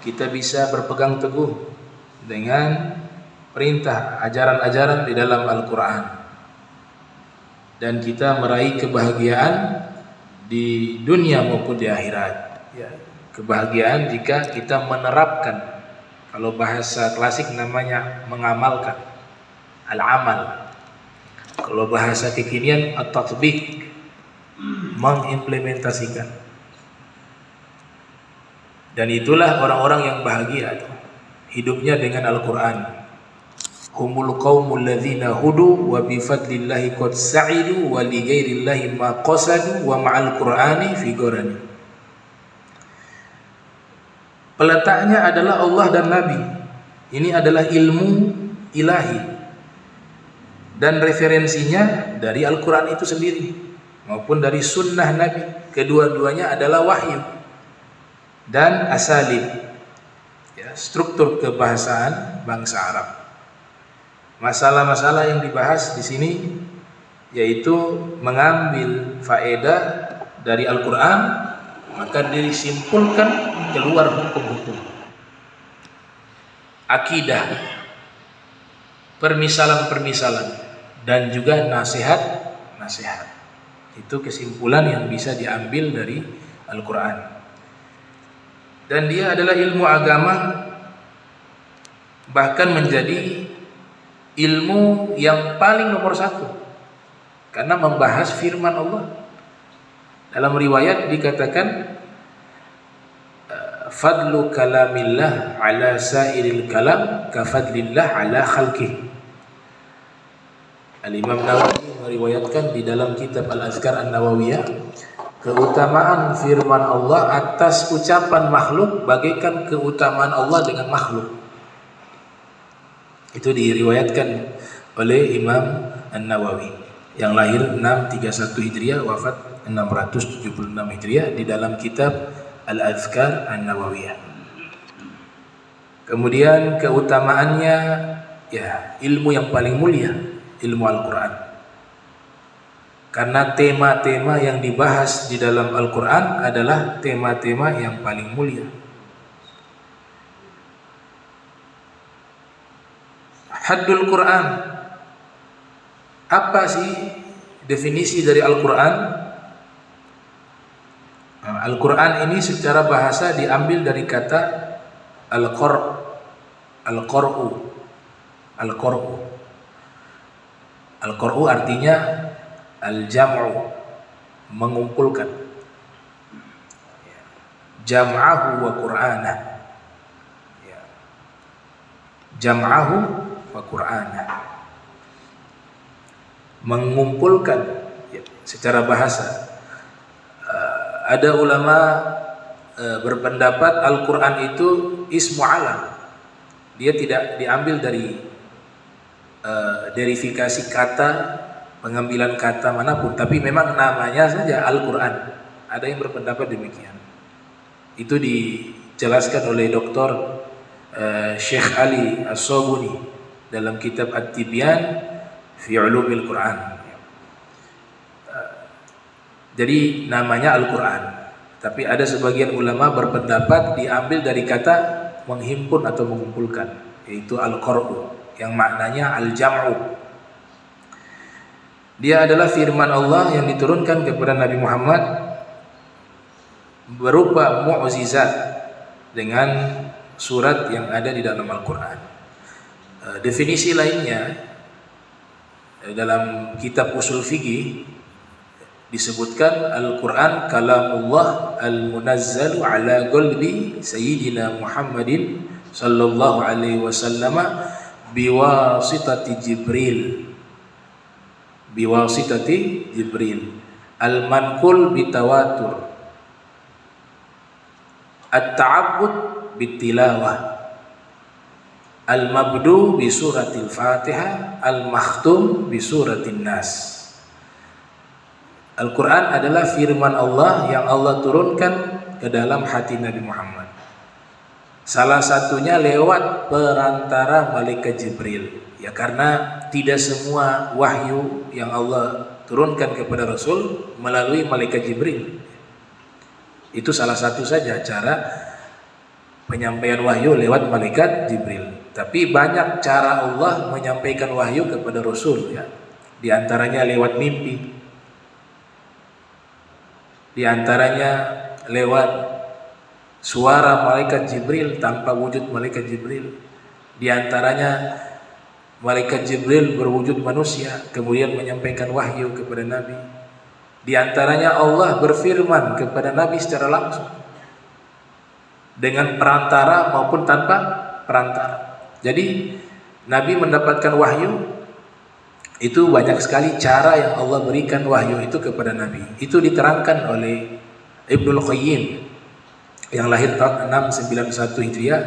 kita bisa berpegang teguh dengan perintah ajaran-ajaran di dalam Al-Quran, dan kita meraih kebahagiaan di dunia maupun di akhirat. Ya, kebahagiaan jika kita menerapkan, kalau bahasa klasik namanya mengamalkan, al-amal. Kalau bahasa kekinian at-tatbiq, mengimplementasikan. Dan itulah orang-orang yang bahagia, hidupnya dengan Al-Quran. Humul qaumul ladzina hudu wa bi fadlillahi qad sa'idu wa li ghairillahi ma qasadu wa ma'al qur'ani fi gorani. Peletaknya adalah Allah dan Nabi. Ini adalah ilmu ilahi, dan referensinya dari Al-Quran itu sendiri maupun dari sunnah Nabi. Kedua-duanya adalah wahyu dan asalib, ya, struktur kebahasaan bangsa Arab. Masalah-masalah yang dibahas di sini yaitu mengambil faedah dari Al-Quran, maka disimpulkan keluar hukum-hukum, akidah, permisalan-permisalan, dan juga nasihat-nasihat. Itu kesimpulan yang bisa diambil dari Al-Quran. Dan dia adalah ilmu agama, bahkan menjadi ilmu yang paling nomor satu, karena membahas firman Allah. Dalam riwayat dikatakan fadlu kalamillah ala sairil kalam ka fadlillah ala khalqih. Al-Imam Nawawi meriwayatkan di dalam kitab Al-Azkar An-Nawawiyah, keutamaan firman Allah atas ucapan makhluk bagaikan keutamaan Allah dengan makhluk. Itu diriwayatkan oleh Imam An-Nawawi yang lahir 631 Hijriah, wafat 676 Hijriah, di dalam kitab Al-Azkar An-Nawawiyah. Kemudian keutamaannya, ya, ilmu yang paling mulia, ilmu Al-Quran. Karena tema-tema yang dibahas di dalam Al-Quran adalah tema-tema yang paling mulia. Haddul Quran. Apa sih definisi dari Al-Quran? Al-Quran ini secara bahasa diambil dari kata al-qur'u. Al-qur'u artinya al-jam'u, mengumpulkan. Jam'ahu wa qur'anah. Jam'ahu wa qur'anah, mengumpulkan, ya, secara bahasa. Ada ulama berpendapat Al-Quran itu ismu alam. Dia tidak diambil dari verifikasi kata, pengambilan kata manapun, tapi memang namanya saja Al-Quran. Ada yang berpendapat demikian. Itu dijelaskan oleh Dr. Syekh Ali As-Sobuni dalam kitab At-Tibyan fi Ulumil Quran. Jadi namanya Al-Quran, tapi ada sebagian ulama berpendapat diambil dari kata menghimpun atau mengumpulkan, yaitu Al-Qur'u, yang maknanya Al-Jam'u. Dia adalah firman Allah yang diturunkan kepada Nabi Muhammad berupa mu'jizat dengan surat yang ada di dalam Al-Quran. Definisi lainnya dalam kitab usul fikih disebutkan Al-Quran kalamullah al-munazzalu ala qalbi sayyidina Muhammadin sallallahu alaihi wasallam biwasitati Jibril al-manqul bitawatur at-ta'abbud bitilawah al-mabdu bi suratil Fatihah al-makhtum bi suratin Nas. Al-Quran adalah firman Allah yang Allah turunkan ke dalam hati Nabi Muhammad. Salah satunya lewat perantara malaikat Jibril. Ya, karena tidak semua wahyu yang Allah turunkan kepada Rasul melalui malaikat Jibril. Itu salah satu saja cara penyampaian wahyu lewat malaikat Jibril. Tapi banyak cara Allah menyampaikan wahyu kepada Rasul ya. Di antaranya lewat mimpi. Di antaranya lewat suara malaikat Jibril tanpa wujud malaikat Jibril. Di antaranya malaikat Jibril berwujud manusia kemudian menyampaikan wahyu kepada Nabi. Di antaranya Allah berfirman kepada Nabi secara langsung dengan perantara maupun tanpa perantara. Jadi Nabi mendapatkan wahyu itu banyak sekali cara yang Allah berikan wahyu itu kepada Nabi. Itu diterangkan oleh Ibnul Qayyim yang lahir tahun 691 Hijriah,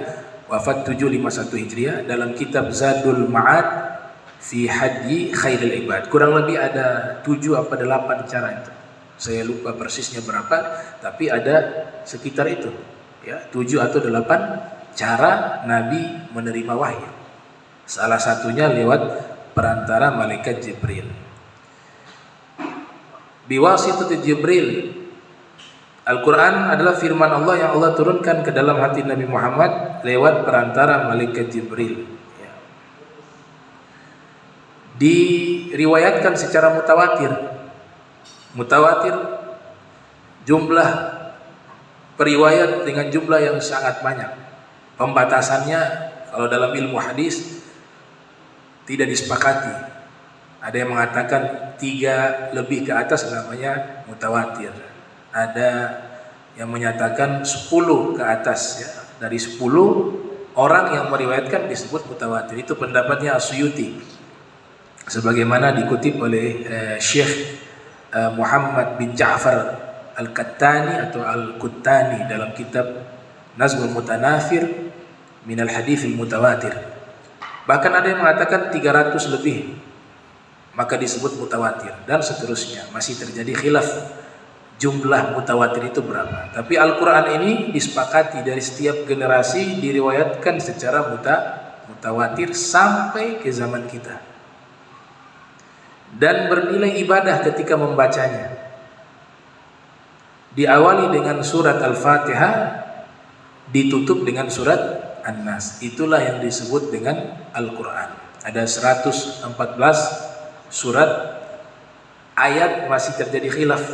wafat 751 Hijriah, dalam kitab Zadul Ma'ad fi Hadyi Khairil Ibad. Kurang lebih ada 7 apa 8 cara itu. Saya lupa persisnya berapa, tapi ada sekitar itu. Ya, 7 atau 8 cara Nabi menerima wahyu. Salah satunya lewat perantara malaikat Jibril. Biwasitati Jibril. Al-Quran adalah firman Allah yang Allah turunkan ke dalam hati Nabi Muhammad lewat perantara malaikat Jibril. Ya. Diriwayatkan secara mutawatir. Mutawatir jumlah periwayat dengan jumlah yang sangat banyak. Pembatasannya kalau dalam ilmu hadis tidak disepakati. Ada yang mengatakan 3 lebih ke atas namanya mutawatir. Ada yang menyatakan 10 ke atas ya. Dari 10 orang yang meriwayatkan disebut mutawatir. Itu pendapatnya As-Suyuti. Sebagaimana dikutip oleh Syekh Muhammad bin Ja'far Al-Qattani atau Al-Kuttani dalam kitab Nazmul Mutanafir Minal Hadithil Mutawatir. Bahkan ada yang mengatakan 300 lebih, maka disebut mutawatir, dan seterusnya. Masih terjadi khilaf jumlah mutawatir itu berapa. Tapi Al-Quran ini disepakati dari setiap generasi diriwayatkan secara mutawatir sampai ke zaman kita, dan bernilai ibadah ketika membacanya. Diawali dengan surat Al-Fatihah, ditutup dengan surat An-Nas. Itulah yang disebut dengan Al-Quran. Ada 114 surat, ayat masih terjadi khilaf.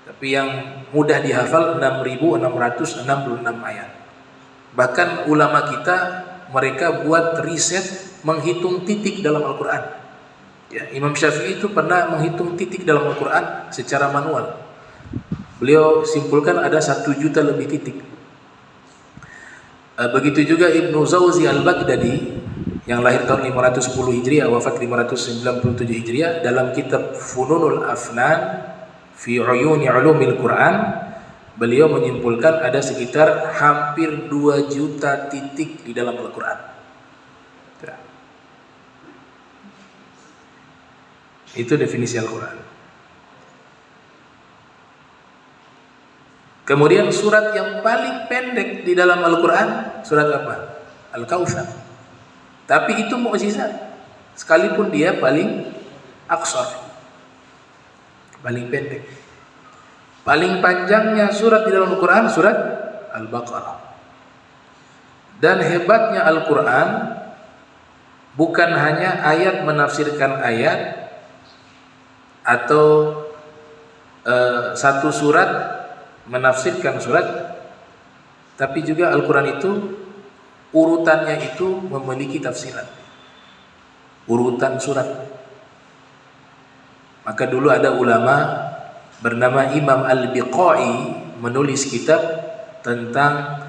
Tapi yang mudah dihafal 6.666 ayat. Bahkan ulama kita, mereka buat riset menghitung titik dalam Al-Quran. Ya, Imam Syafi'i itu pernah menghitung titik dalam Al-Quran secara manual. Beliau simpulkan ada 1 juta lebih titik. Begitu juga Ibnu Zawzi Al-Baghdadi yang lahir tahun 510 Hijriah, wafat 597 Hijriah, dalam kitab Fununul Afnan fi Uyuni Ulumil Quran, beliau menyimpulkan ada sekitar hampir 2 juta titik di dalam Al-Quran. Itu definisi Al-Quran. Kemudian surat yang paling pendek di dalam Al-Quran, surat apa? Al-Kautsar. Tapi itu mukjizat, sekalipun dia paling aqsar, paling pendek. Paling panjangnya surat di dalam Al-Quran surat Al-Baqarah. Dan hebatnya Al-Quran bukan hanya ayat menafsirkan ayat atau satu surat menafsirkan surat, tapi juga Al-Quran itu urutannya itu memiliki tafsiran, urutan surat. Maka dulu ada ulama bernama Imam Al-Biqai menulis kitab tentang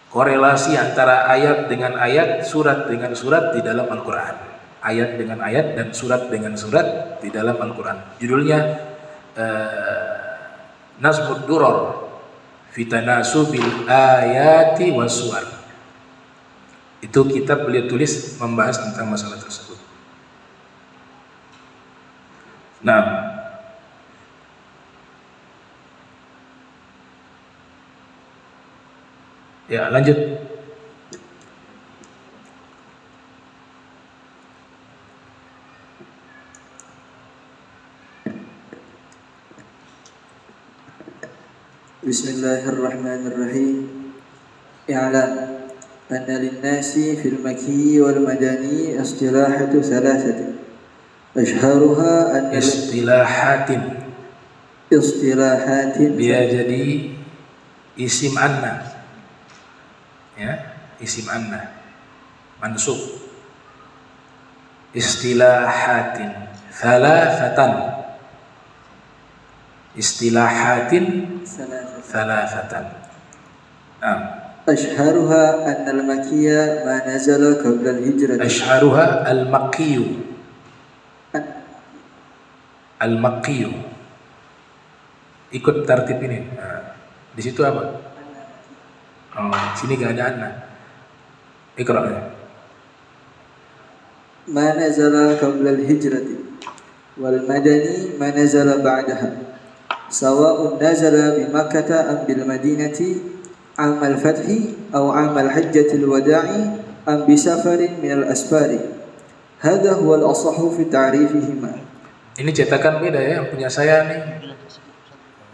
korelasi antara ayat dengan ayat, surat dengan surat di dalam Al-Quran, ayat dengan ayat dan surat dengan surat di dalam Al-Quran. Judulnya Nazmud Durar fi Tanasubil Ayati Wassuwar. Itu kitab beliau tulis membahas tentang masalah tersebut. Nah, ya lanjut. Bismillahirrahmanirrahim. اعلم أن للناس في المكي والمدني اصطلاحات ثلاثة أشهرها أن اصطلاحات dia jadi isim anna, ya, isim anna mansub. Istilahatin thalathatan, istilahatin thalathatan. أشهرها أن المكي ما نزل قبل الهجرة. أشهرها المكي. المكي. Ikut tertib ini. Di situ apa? Oh, sini gak ada anna. Iqra. ما نزل قبل الهجرة والمدني ما نزل بعدها سواء نزل بمكة أم بالمدينة عام الفتح أو عام الحجة الوداع أم بسفر من الأسفار هذا هو الأصح في تعريفهما. Ini cetakan beda ya, yang punya saya nih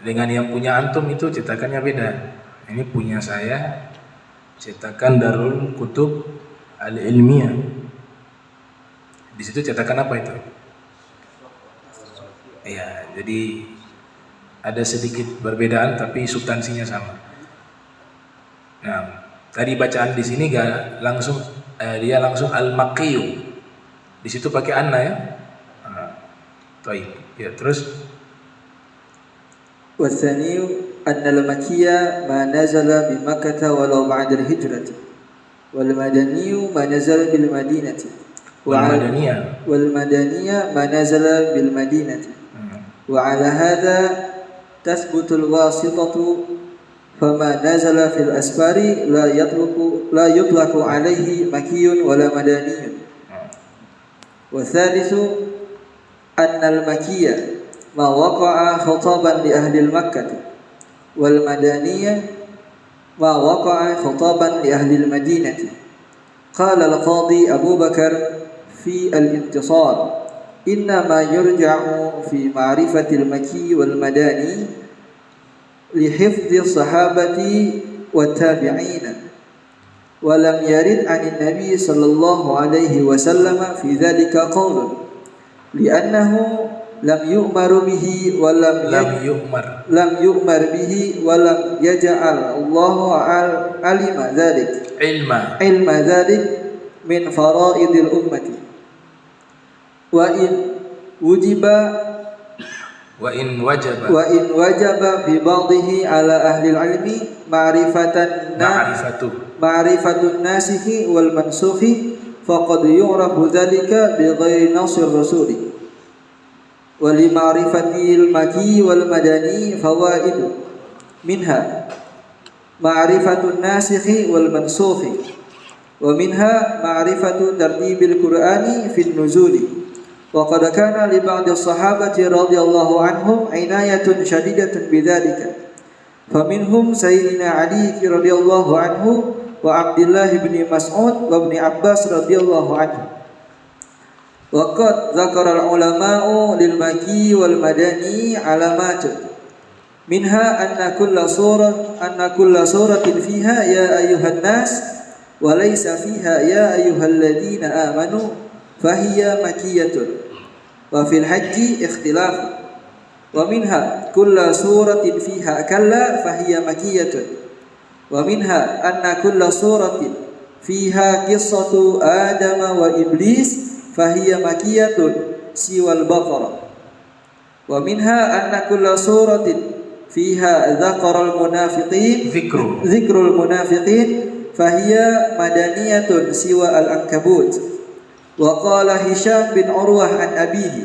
dengan yang punya antum itu cetakannya beda. Ini punya saya cetakan Darul Kutub Al-Ilmiyah. Di situ cetakan apa itu? Ya, jadi ada sedikit perbedaan tapi substansinya sama. Nah, tadi bacaan di sini gak langsung dia langsung al-Makkiyu. Di situ pakai anna ya. Baik. Ya, terus والثاني أن المكي ما نزل بمكة ولو بعد الهجرة والمدني ما نزل بالمدينة والمدنية ما نزل بالمدينة وعلى هذا تثبت الواسطة فما نزل في الأسفار لا يطلق عليه مكي ولا مدني. والثالث أن المكي ما وقع خطابا لأهل المكة والمدنية ما وقع خطابا لأهل المدينة. قال القاضي أبو بكر في الانتصار إنما يرجع في معرفة المكي والمداني لحفظ الصحابة والتابعين ولم يرد عن النبي صلى الله عليه وسلم في ذلك قول لأنه لم يؤمر به ولم يجعل الله علم ذلك من فرائض الأمة وإن وجب في بعضه على أهل العلم معرفة الناسخ والمنسوخ فقد يعرف ذلك بغير نص الرسول. ولمعرفة المكي والمدني فوائد منها معرفة الناسخ والمنسوخ ومنها معرفة ترتيب القرآن في النزول وقد كان لبعض الصحابة رضي الله عنهم عناية شديدة بذلك فمنهم سيدنا علي رضي الله عنه وعبد الله بن مسعود وابن عباس رضي الله عنه. وقد ذكر العلماء للمكي والمدني علامات منها أن كل سورة فيها يا أيها الناس وليس فيها يا أيها الذين آمنوا فهي مكية وفي الحج اختلاف ومنها كل سورة فيها كلا فهي مكية ومنها أن كل سورة فيها قصة آدم وإبليس فهي مكية سوى البقرة ومنها أن كل سورة فيها ذكر المنافقين فهي مدنية سوى العنكبوت. وقال هشام بن عروة عن أبيه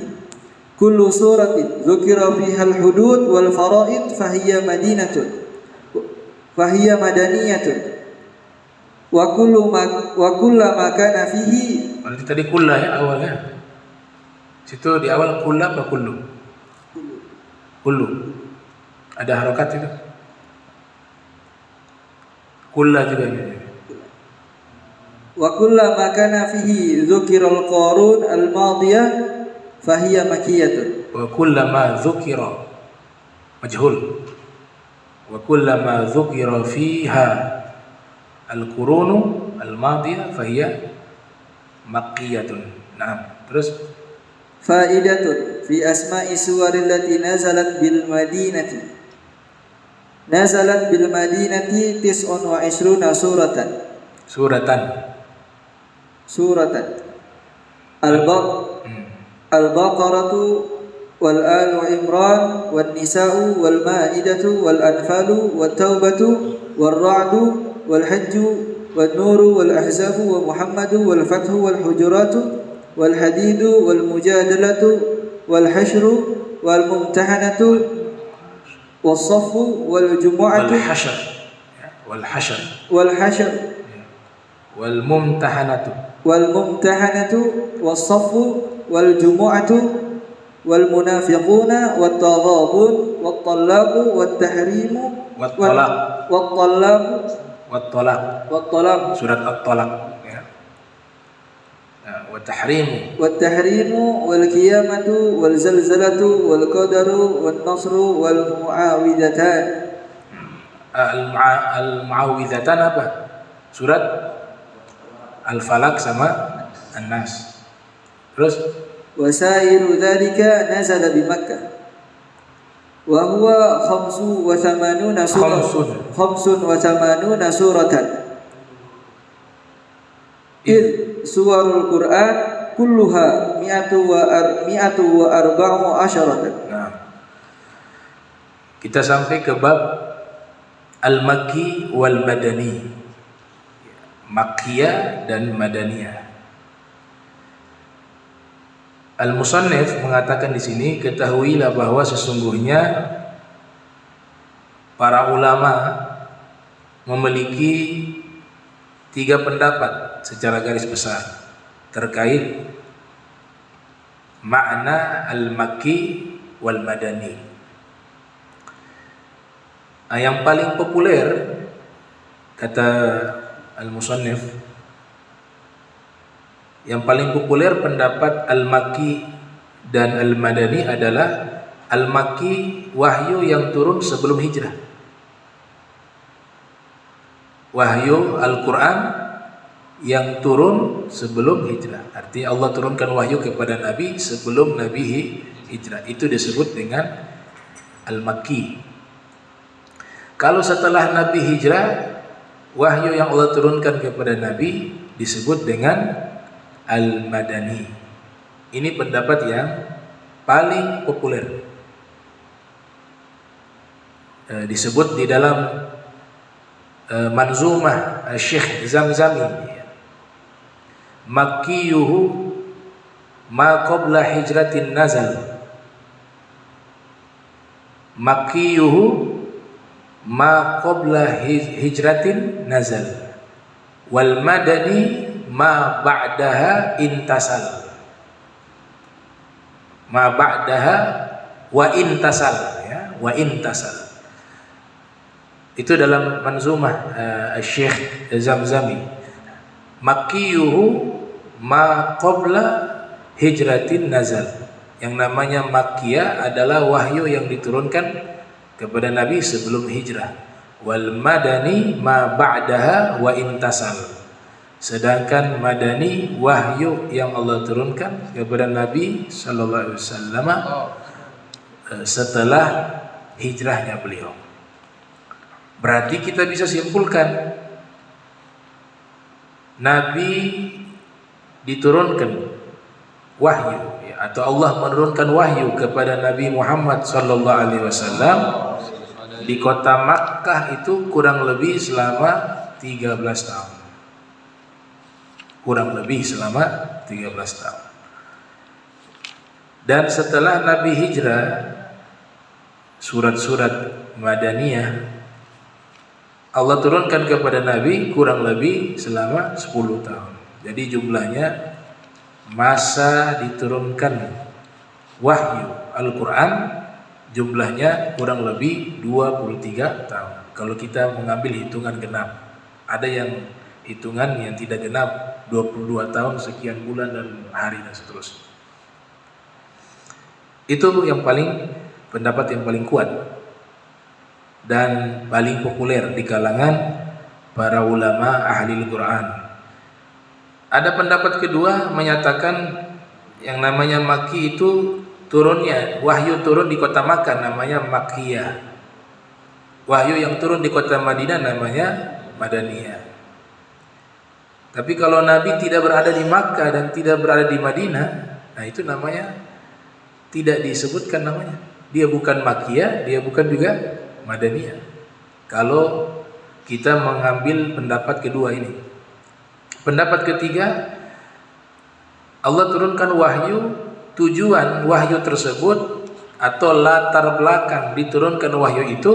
كل سورة ذكر فيها الحدود والفرائض فهي مدنية وكل ما كان فيه. Berarti tadi kulla ya awalnya. Situ di awal kulla apa kullu? Kullu. Ada harokat itu? Kulla juga ya. Wa kulla ma kana fihi dzukirul qarun al-madiyah fahiya makiyatun. Wa kulla ma dzukira majhul. Wa kulla ma dzukira fiha Al-qurunu al-madiyah fahiya makkiyatun. Nah, terus Faidatun fi asma'i suwaril lati nazalat bil madinati. Nazalat bil madinati 29 suratan. suratan. Suratan. Al-Baqaratu wal Alu Imran wal Nisa'u wal Ma'idatu wal Anfalu wal Taubatu wal Ra'du wal Hajju wal Nuru wal Ahzabu wa Muhammadu wal Fathu wal Hujuratu wal Hadidu wal Mujadalatu wal Hashru wal Mumtahanatu wal Saffu wal Jumu'atu wal hashr wal Hashr wal mumtahanatu wal Mumtahanatu wal Saffu wal Jumu'atu wal Munafiquna wat Taghabun wat Talaqu wat Tahrimu wat talaq wat Talaqu wat talaq wat Talaq surat at-talaq ya. Wat tahrimu wat Tahrimu wal Qiyamatu wal Zalzalatu wal Qadaru wan Nasru wal Mu'awidatan. Al-Mu'awwidhatan apa? Surat Al-Falaq sama An-Nas. Terus Wasairu dzalika nazala bi Makkah. Wa huwa 85 suratan. Suwarul Quran kulluha mi'atu wa arba'u asyaratan. Nah, kita sampai ke bab Al-Makki wal Madani, Makkiyah dan Madaniyah. Al-Musannif mengatakan di sini, ketahuilah bahwa sesungguhnya para ulama memiliki 3 pendapat secara garis besar terkait makna Al-Makki wal Madani. Yang paling populer kata Al-Musannif, yang paling populer pendapat Al-Makki dan Al-Madani adalah Al-Makki wahyu yang turun sebelum hijrah. Wahyu Al-Quran yang turun sebelum hijrah. Artinya Allah turunkan wahyu kepada Nabi sebelum Nabi hijrah. Itu disebut dengan Al-Makki. Kalau setelah Nabi hijrah, wahyu yang Allah turunkan kepada Nabi disebut dengan Al-Madani. Ini pendapat yang paling populer. Disebut di dalam Manzumah Syekh Zamzami, Makkiyuhu ma qabla hijratin nazal. Makkiyuhu ma qabla hijratin nazal. Wal madani ma ba'daha intasal. Ma ba'daha wa intasal, ya, wa intasal. Itu dalam Manzumah Syekh Zamzami. Makkiyuhu ma qabla hijratin nazal. Yang namanya Makkiyah adalah wahyu yang diturunkan kepada Nabi sebelum hijrah. Wal madani ma ba'daha wa intasal. Sedangkan Madani wahyu yang Allah turunkan kepada Nabi sallallahu alaihi wasallam setelah hijrahnya beliau. Berarti kita bisa simpulkan Nabi diturunkan wahyu, ya, atau Allah menurunkan wahyu kepada Nabi Muhammad sallallahu alaihi wasallam di kota Makkah itu kurang lebih selama 13 tahun. Kurang lebih selama 13 tahun. Dan setelah Nabi hijrah, surat-surat Madaniyah Allah turunkan kepada Nabi kurang lebih selama 10 tahun. Jadi jumlahnya masa diturunkan wahyu Al-Quran jumlahnya kurang lebih 23 tahun. Kalau kita mengambil hitungan genap, ada yang hitungan yang tidak genap 22 tahun sekian bulan dan hari dan seterusnya. Itu yang pendapat yang paling kuat dan paling populer di kalangan para ulama ahli Al-Quran. Ada pendapat kedua menyatakan yang namanya Makki itu turunnya, wahyu turun di kota Makkah namanya Makkiyah. Wahyu yang turun di kota Madinah namanya Madaniyah. Tapi kalau Nabi tidak berada di Makkah dan tidak berada di Madinah, nah itu namanya tidak disebutkan namanya. Dia bukan Makkiyah, dia bukan juga Madaniyah. Kalau kita mengambil pendapat kedua ini. Pendapat ketiga, Allah turunkan wahyu, tujuan wahyu tersebut atau latar belakang diturunkan wahyu itu,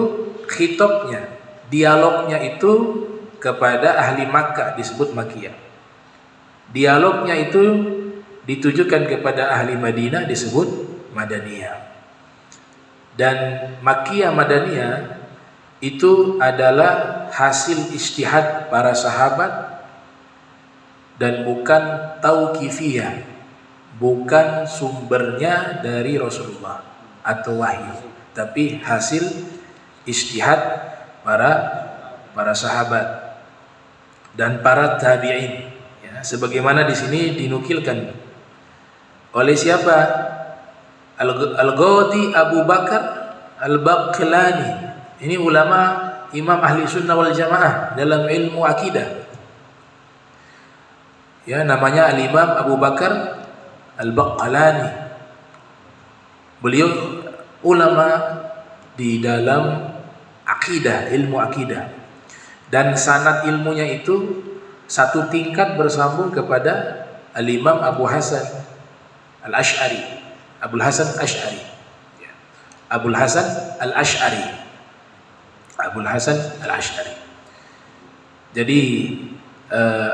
khitabnya, dialognya itu kepada ahli Makkah disebut Makkiyah. Dialognya itu ditujukan kepada ahli Madinah disebut Madaniyah. Dan Makkiyah Madaniyah itu adalah hasil ijtihad para sahabat dan bukan tauqifiyah, bukan sumbernya dari Rasulullah atau wahyu, tapi hasil ijtihad para sahabat dan para tabi'in. Ya, sebagaimana di sini dinukilkan oleh siapa? Al-Ghadi Abu Bakar Al-Baqlani. Ini ulama imam ahli sunnah wal jamaah dalam ilmu akidah. Ya, namanya Al-Imam Abu Bakar Al-Baqlani. Beliau ulama di dalam akidah, ilmu akidah. Dan sanad ilmunya itu satu tingkat bersambung kepada Al-Imam Abu Hasan Al-Ash'ari. Abul Hasan Al-Ash'ari. Abul Hasan Al-Ash'ari. Abul Hasan Al-Ash'ari. Jadi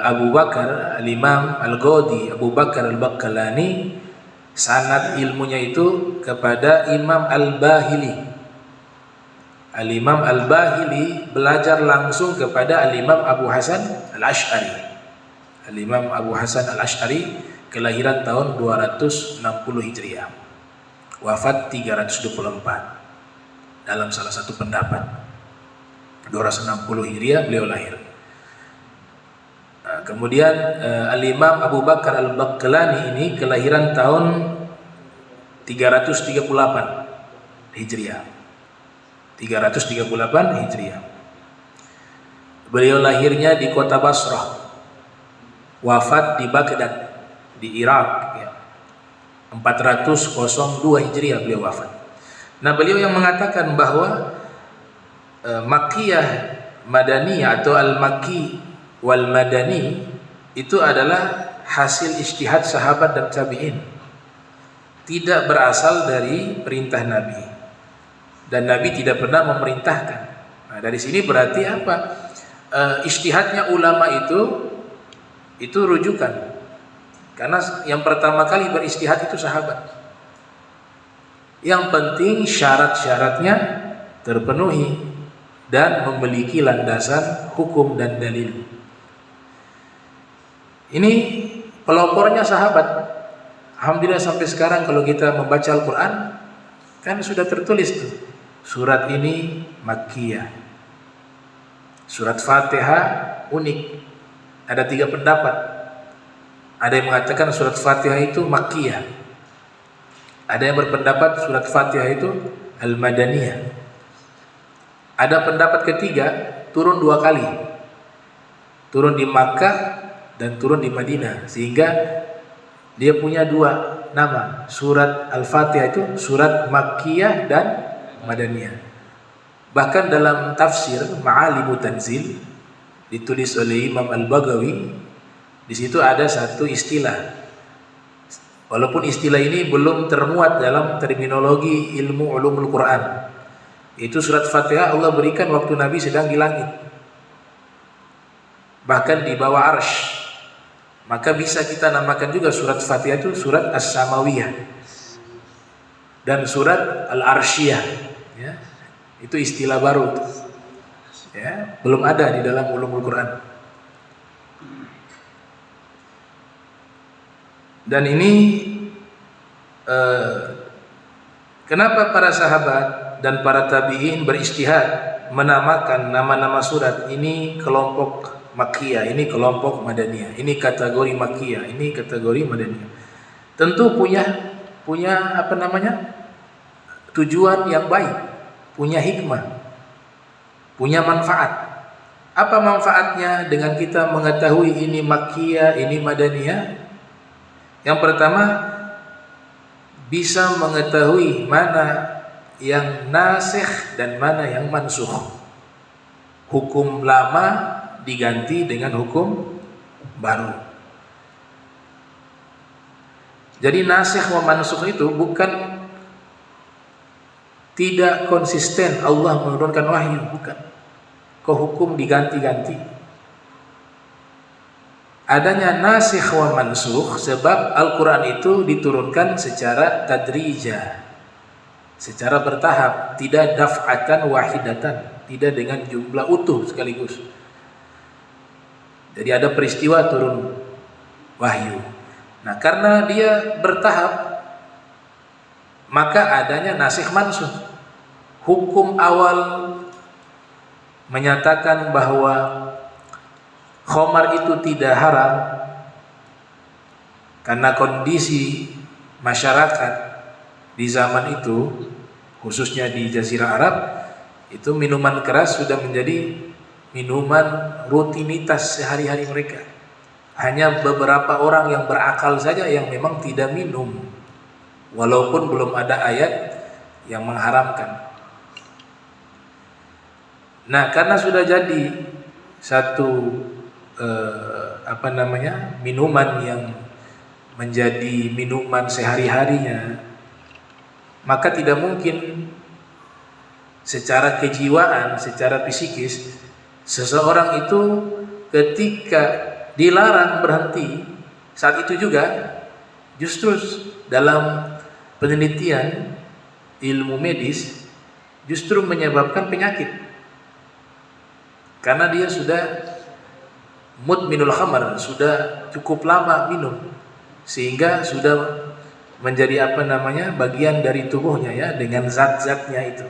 Abu Bakar Al-Imam Al-Ghadi Abu Bakar Al-Baqlani sanad ilmunya itu kepada Imam Al-Bahili. Al-Imam Al-Bahili belajar langsung kepada Al-Imam Abu Hasan Al-Ash'ari. Al-Imam Abu Hasan Al-Ash'ari kelahiran tahun 260 Hijriah, wafat 324 dalam salah satu pendapat. 260 Hijriah beliau lahir. Kemudian Al-Imam Abu Bakar Al-Baqlani ini kelahiran tahun 338 Hijriah. 338 Hijriah. Beliau lahirnya di kota Basrah, wafat di Baghdad di Irak ya. 402 Hijriah beliau wafat. Nah, beliau yang mengatakan bahwa Makkiyah Madaniyah atau Al-Makki wal Madani itu adalah hasil ijtihad sahabat dan tabi'in, tidak berasal dari perintah Nabi, dan Nabi tidak pernah memerintahkan. Nah, dari sini berarti apa? Ijtihadnya ulama itu rujukan, karena yang pertama kali berijtihad itu sahabat. Yang penting syarat-syaratnya terpenuhi dan memiliki landasan hukum dan dalil. Ini pelopornya sahabat. Alhamdulillah sampai sekarang kalau kita membaca Al-Quran kan sudah tertulis tuh, surat ini Makkiyah. Surat Fatihah unik, ada 3 pendapat. Ada yang mengatakan surat Fatihah itu Makkiyah, ada yang berpendapat surat Fatihah itu Al-Madaniyah. Ada pendapat ketiga, turun 2 kali, turun di Makkah dan turun di Madinah, sehingga dia punya 2 nama. Surat Al-Fatihah itu surat Makkiyah dan Madaniyah. Bahkan dalam tafsir Ma'alimu Tanzil ditulis oleh Imam Al-Baghawi, di situ ada satu istilah. Walaupun istilah ini belum termuat dalam terminologi ilmu ulumul Quran. Itu surat Fatihah Allah berikan waktu Nabi sedang di langit, bahkan di bawah arsy. Maka bisa kita namakan juga surat Fatihah itu surat As-Samawiyah dan surat Al-Arsyiyah ya. Itu istilah baru ya, belum ada di dalam ulumul Quran. Dan ini kenapa para sahabat dan para tabi'in berijtihad menamakan nama-nama surat ini kelompok Makkiyah, ini kelompok Madaniyah, ini kategori Makkiyah, ini kategori Madaniyah. Tentu punya apa namanya? Tujuan yang baik, punya hikmah, punya manfaat. Apa manfaatnya dengan kita mengetahui ini Makkiyah, ini Madaniyah? Yang pertama, bisa mengetahui mana yang nasikh dan mana yang mansukh. Hukum lama diganti dengan hukum baru. Jadi nasikh wa mansukh itu bukan tidak konsisten Allah menurunkan wahyu, bukan. Kok hukum diganti-ganti? Adanya nasikh wa mansukh sebab Al-Quran itu diturunkan secara tadrijah, secara bertahap, tidak daf'atan wahidatan, tidak dengan jumlah utuh sekaligus. Jadi ada peristiwa turun wahyu. Nah, karena dia bertahap, maka adanya nasikh mansukh. Hukum awal menyatakan bahwa khamar itu tidak haram karena kondisi masyarakat di zaman itu, khususnya di Jazirah Arab, itu minuman keras sudah menjadi minuman rutinitas sehari-hari mereka. Hanya beberapa orang yang berakal saja yang memang tidak minum, walaupun belum ada ayat yang mengharamkan. Nah, karena sudah jadi satu minuman yang menjadi minuman sehari-harinya, maka tidak mungkin secara kejiwaan, secara psikis seseorang itu ketika dilarang berhenti, saat itu juga justru dalam penelitian ilmu medis justru menyebabkan penyakit. Karena dia sudah mudminul khamar, sudah cukup lama minum, sehingga sudah menjadi bagian dari tubuhnya ya, dengan zat-zatnya itu.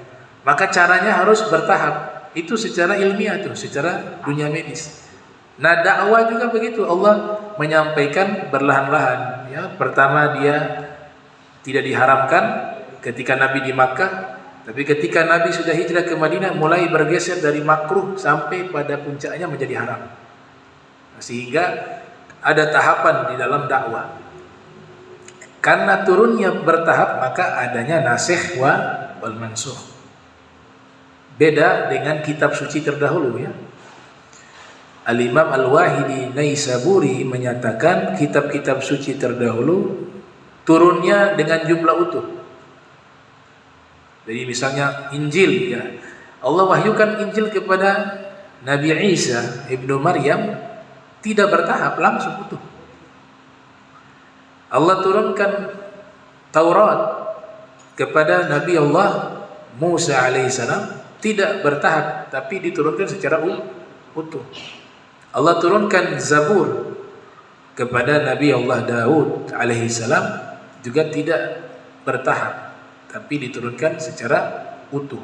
Maka caranya harus bertahap. Itu secara ilmiah tuh, secara dunia medis. Nah, dakwah juga begitu. Allah menyampaikan berlahan-lahan ya. Pertama dia tidak diharamkan ketika Nabi di Makkah. Tapi ketika Nabi sudah hijrah ke Madinah, mulai bergeser dari makruh sampai pada puncaknya menjadi haram. Sehingga ada tahapan di dalam dakwah. Karena turunnya bertahap, maka adanya nasikh wal mansukh. Beda dengan kitab suci terdahulu ya. Al-Imam Al-Wahidi Naisaburi menyatakan kitab-kitab suci terdahulu turunnya dengan jumlah utuh. Jadi misalnya Injil ya, Allah wahyukan Injil kepada Nabi Isa ibnu Maryam tidak bertahap, langsung utuh. Allah turunkan Taurat kepada Nabi Allah Musa alaihissalam tidak bertahap, tapi diturunkan secara utuh. Allah turunkan Zabur kepada Nabi Allah Daud alaihissalam juga tidak bertahap, tapi diturunkan secara utuh.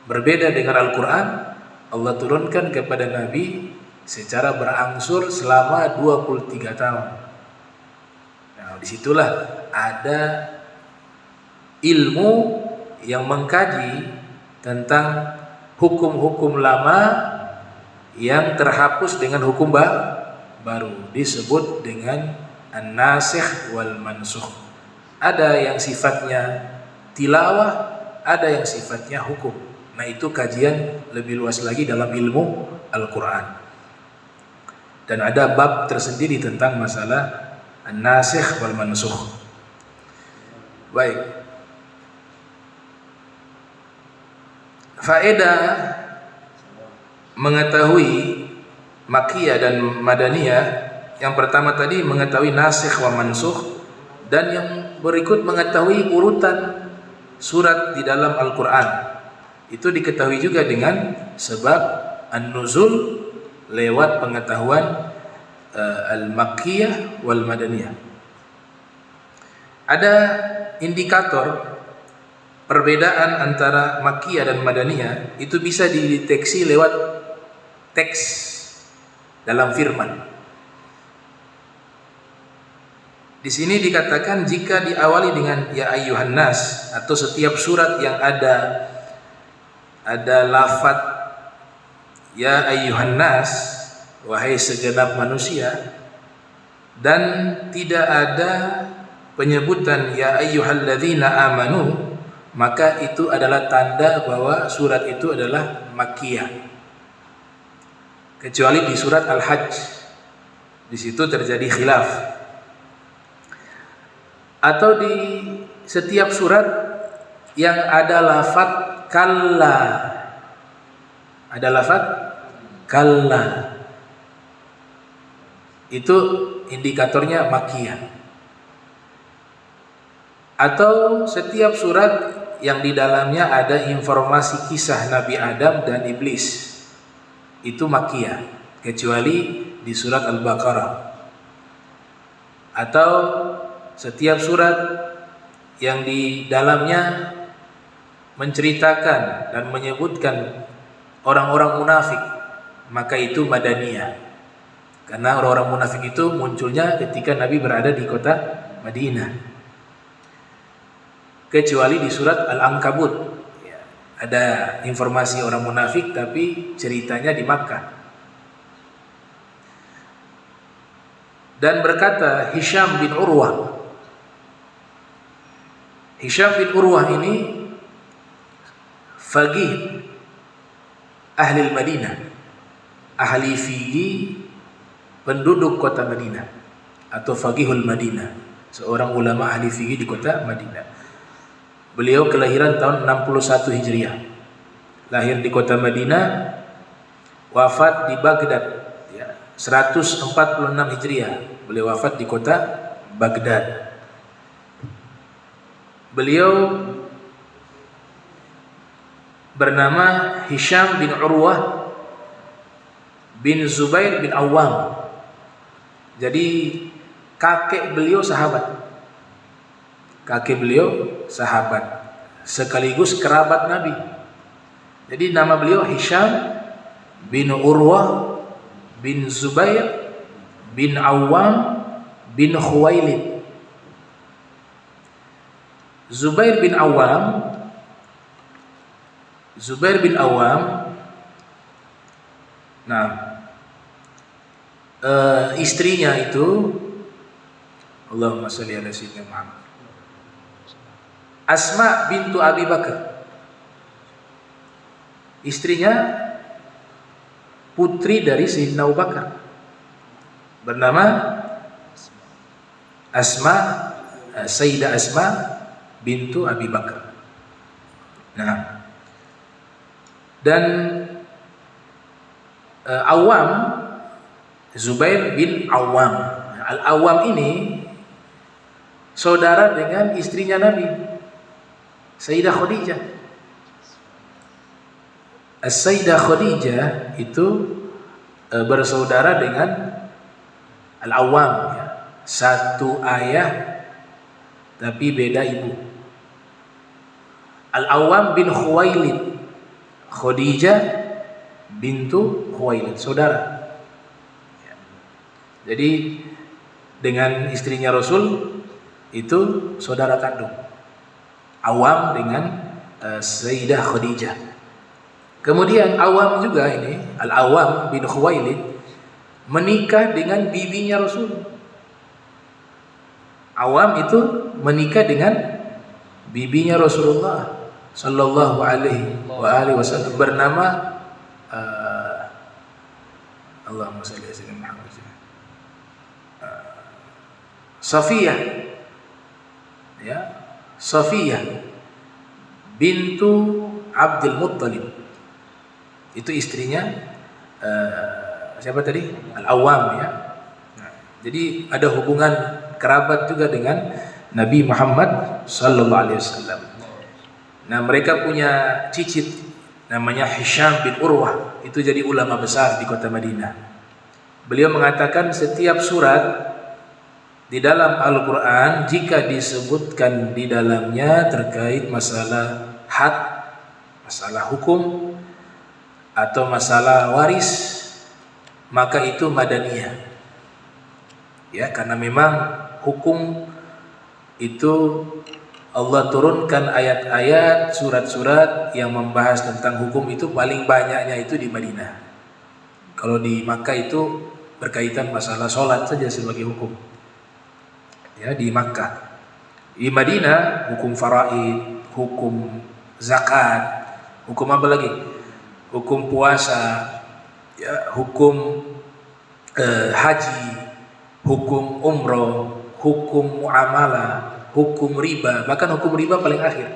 Berbeda dengan Al-Quran, Allah turunkan kepada Nabi secara berangsur selama 23 tahun. Nah, disitulah ada ilmu yang mengkaji tentang hukum-hukum lama yang terhapus dengan hukum baru, disebut dengan an-nasikh wal mansukh. Ada yang sifatnya tilawah, ada yang sifatnya hukum. Nah, itu kajian lebih luas lagi dalam ilmu Al-Quran. Dan ada bab tersendiri tentang masalah an-nasikh wal mansukh. Baik. Faedah mengetahui Makkiyah dan Madaniyah, yang pertama tadi mengetahui nasikh wa mansukh, dan yang berikut mengetahui urutan surat di dalam Al-Quran. Itu diketahui juga dengan sebab an-nuzul lewat pengetahuan al-Makkiyah wal Madaniyah. Ada indikator perbedaan antara Makkiyah dan Madaniyah itu bisa dideteksi lewat teks dalam firman. Di sini dikatakan jika diawali dengan ya ayyuhan nas atau setiap surat yang ada lafaz ya ayyuhan nas, wahai segenap manusia, dan tidak ada penyebutan ya ayyuhalladzina amanu, maka itu adalah tanda bahwa surat itu adalah Makkiyah. Kecuali di surat Al-Hajj, di situ terjadi khilaf. Atau di setiap surat yang ada lafaz kalla, ada lafaz kalla, itu indikatornya Makkiyah. Atau setiap surat yang di dalamnya ada informasi kisah Nabi Adam dan iblis, itu Makkiyah, kecuali di surat Al-Baqarah. Atau setiap surat yang di dalamnya menceritakan dan menyebutkan orang-orang munafik, maka itu Madaniyah. Karena orang-orang munafik itu munculnya ketika Nabi berada di kota Madinah. Kecuali di surat Al-Ankabut, ya, ada informasi orang munafik tapi ceritanya di Makkah. Dan berkata Hisham bin Urwah, Hisham bin Urwah ini faqih ahli Madinah, ahli fiqih penduduk kota Madinah, atau faqihul Madinah, seorang ulama ahli fiqih di kota Madinah. Beliau kelahiran tahun 61 Hijriah, lahir di kota Madinah, wafat di Baghdad ya, 146 Hijriah. Beliau wafat di kota Baghdad. Beliau bernama Hisham bin Urwah bin Zubair bin Awam. Jadi kakek beliau sahabat. Kakek beliau sahabat sekaligus kerabat Nabi. Jadi nama beliau Hisham bin Urwah bin Zubair bin Awam bin Khuwailid. Zubair bin Awam istrinya itu, Allahumma shalli ala sayyidina Muhammad, Asma bintu Abi Bakar. Istrinya putri dari Sayyidina Abu Bakar, bernama Asma, Sayyidah Asma bintu Abi Bakar. Nah, dan Awam, Zubair bin Awam. Al-Awam ini saudara dengan istrinya Nabi, Sayyidah Khadijah. As-Sayyidah Khadijah itu bersaudara dengan Al-Awam ya. Satu ayah tapi beda ibu. Al-Awam bin Khuwailid, Khadijah bintu Khuwailid, saudara ya. Jadi dengan istrinya Rasul itu saudara kandung, Awam dengan Sayyidah Khadijah. Kemudian Awam juga ini, Al-Awam bin Khuwailid, menikah dengan bibinya Rasul. Awam itu menikah dengan bibinya Rasulullah sallallahu alaihi wasallam, bernama Allahumma shalli ala sayyidina Muhammad, Safiyah ya, Safiyah bintu Abdul Muttalib. Itu istrinya siapa tadi? Al-Awwam ya. Nah, jadi ada hubungan kerabat juga dengan Nabi Muhammad sallallahu alaihi wasallam. Nah, mereka punya cicit namanya Hisham bin Urwah, itu jadi ulama besar di kota Madinah. Beliau mengatakan setiap surat di dalam Al-Quran jika disebutkan di dalamnya terkait masalah had, masalah hukum atau masalah waris, maka itu madaniyah. Ya, karena memang hukum itu Allah turunkan ayat-ayat, surat-surat yang membahas tentang hukum itu paling banyaknya itu di Madinah. Kalau di Makkah itu berkaitan masalah sholat saja sebagai hukum. Ya, di Makkah. Di Madinah hukum faraid, hukum zakat, hukum apa lagi? Hukum puasa, ya, hukum haji, hukum umroh, hukum muamalah, hukum riba. Bahkan hukum riba paling akhir.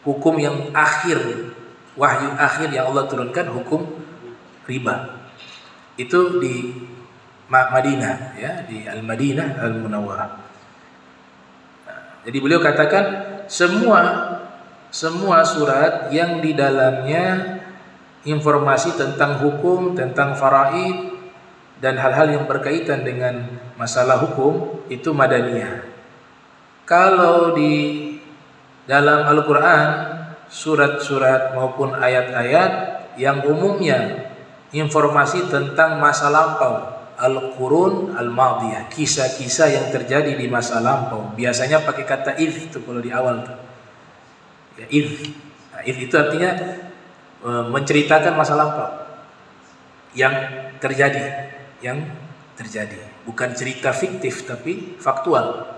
Hukum yang akhir, wahyu akhir yang Allah turunkan hukum riba. Itu di Madinah, ya, di Al-Madinah Al-Munawwarah. Jadi beliau katakan semua surat yang di dalamnya informasi tentang hukum, tentang faraid dan hal-hal yang berkaitan dengan masalah hukum itu madaniyah. Kalau di dalam Al-Quran surat-surat maupun ayat-ayat yang umumnya informasi tentang masa lampau, al-qurun al-madiyah, kisah-kisah yang terjadi di masa lampau, biasanya pakai kata idh itu kalau di awal tuh. Ya, idh. Nah, idh itu artinya menceritakan masa lampau yang terjadi, bukan cerita fiktif tapi faktual.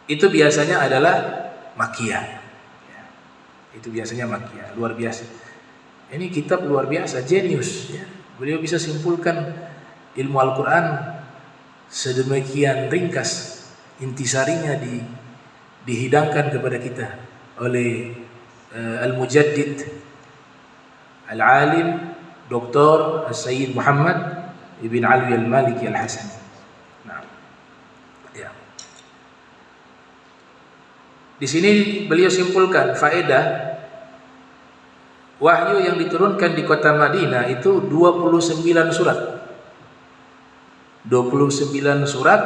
Itu biasanya adalah makiyah. Ya, itu biasanya makiyah, luar biasa. Ini kitab luar biasa, jenius. Ya. Beliau bisa simpulkan ilmu Al-Quran sedemikian ringkas, intisarinya dihidangkan kepada kita oleh Al-Mujaddid Al-Alim Dr. Sayyid Muhammad Ibn Alwi Al-Maliki Al-Hasani. Nah, ya. Di sini beliau simpulkan faedah wahyu yang diturunkan di kota Madinah itu 29 surat. 29 surat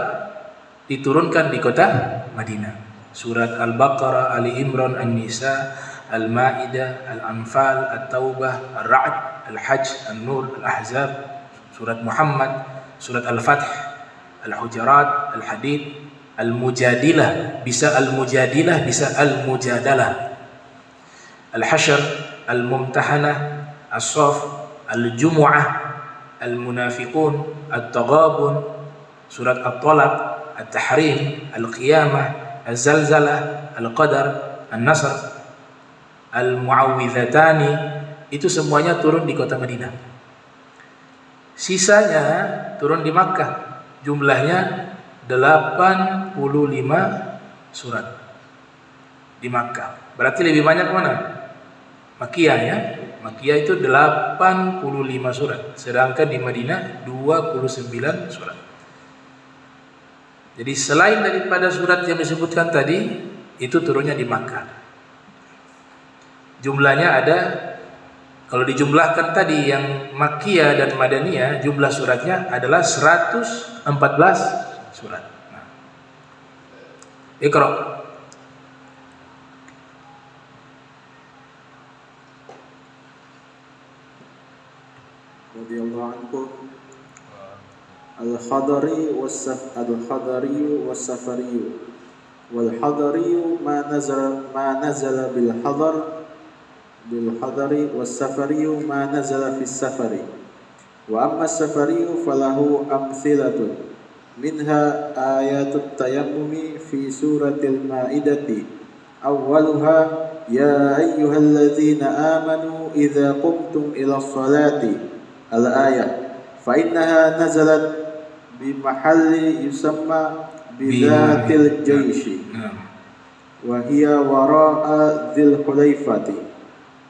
diturunkan di kota Madinah. Surat Al-Baqarah, Ali Imran, An-Nisa, Al-Ma'idah, Al-Anfal, At-Taubah, Ar-Ra'd, Al-Hajj, An-Nur, Al-Ahzab, Surat Muhammad, Surat Al-Fath, Al-Hujurat, Al-Hadid, Al-Mujadilah, bisa Al-Mujadilah, bisa Al-Mujadalah, Al-Hashr, Al-Mumtahanah, As-Saff, Al-Jumu'ah, Al-Munafiqun, At-Taghabun, Surat At-Talaq, At-Tahrim, Al-Qiyamah, Al-Zalzalah, Al-Qadar, An-Nasr, Al-Mu'awwidhatani. Itu semuanya turun di kota Madinah. Sisanya turun di Makkah. Jumlahnya 85 surat di Makkah. Berarti lebih banyak mana? Makkiyah, ya. Makkiyah itu 85 surat, sedangkan di Madinah 29 surat. Jadi selain daripada surat yang disebutkan tadi, itu turunnya di Makkah. Jumlahnya ada, kalau dijumlahkan tadi yang Makkiyah dan Madaniyah, jumlah suratnya adalah 114 surat. Nah. Iqra. Radhiyallahu anhu. Al-Hadari was-Safari wal-Hadari ma nazala bil-Hadari was-Safari ma nazala fis-Safari wa amma as-Safari falahu amthilatun minha ayatut tayammumi fi suratil Maidati awwaluha ya ayyuhalladzina amanu idza qumtum ila as-salati al-ayah fa innaha nazalat bimahalli yusamma bidatil jaishi wa hiya wara'a dhil hulaifati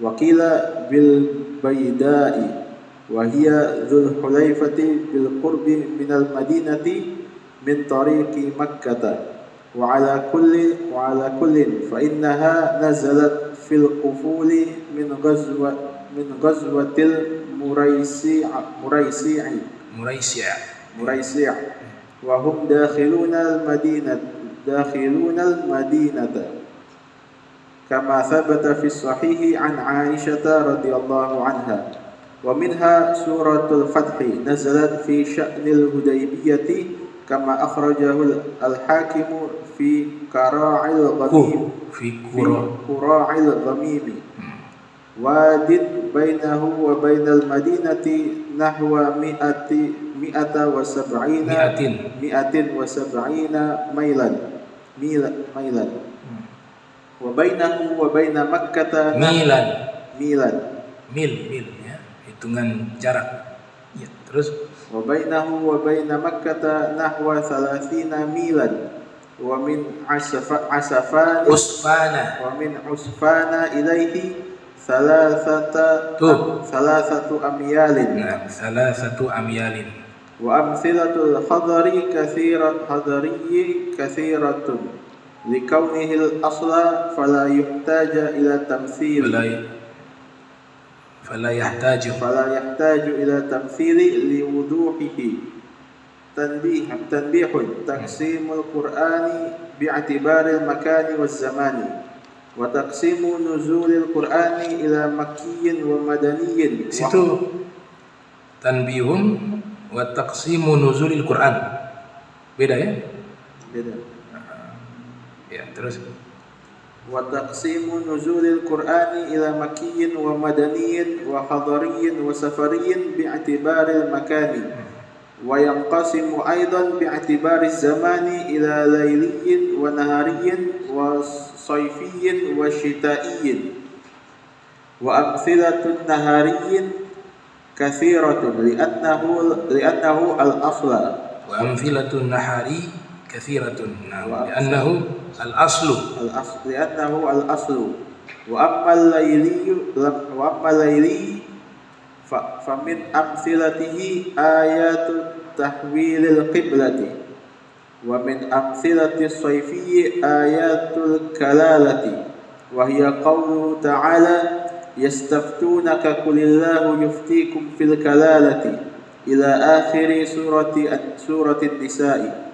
wa qila bil baydai wa hiya dhul hulaifati bil qurbi minal madinati min tariqi makkah wa ala kullin fa innaha nazalat fil qufuli min ghazwatil muraisi' وهم داخلون المدينة كما ثبت في الصحيح عن عائشة رضي الله عنها. ومنها سورة الفتح نزلت في شأن الهديبية كما أخرجه الحاكم في كراع الغميم واد بينه وبين المدينة نحو 170 ميلا وبينه وبين مكة mil ya, hitungan jarak ya. Terus وبينه وبين مكة نحو 30 ميلا ومن عسفان إليه ثلاثة أميال. Nah, 3 amyalin. وأمثلة الحضري كثيرة لكونه الأصل فلا يحتاج إلى تمثيل فلا يحتاج إلى تمثيل لوضوحه. تنبيه تقسيم القرآن باعتبار المكان والزمان وتقسيم نزول القرآن إلى مكي ومدني. Situ tanbihum wa taqsimu nuzulil Quran. Beda ya? Beda. Ya, terus وتقسيم نزول القرآن إلى مكي ومدني وحضري وسفري باعتبار المكان وينقسم أيضا باعتبار الزمان إلى ليلي ونهاري وصيفي وشتائي. وأمثلة النهاري كثيرة لأنه الأصل. وأمثلة النهار كثيرة لأنه الأصل. وأما الليلي فمن أمثلته آيات تحويل القبلة. ومن أمثلة الصيفي آيات الكلالة وهي قوله تعالى يستفتونك قل الله يفتيكم في الكلالة إلى آخر سورة النساء.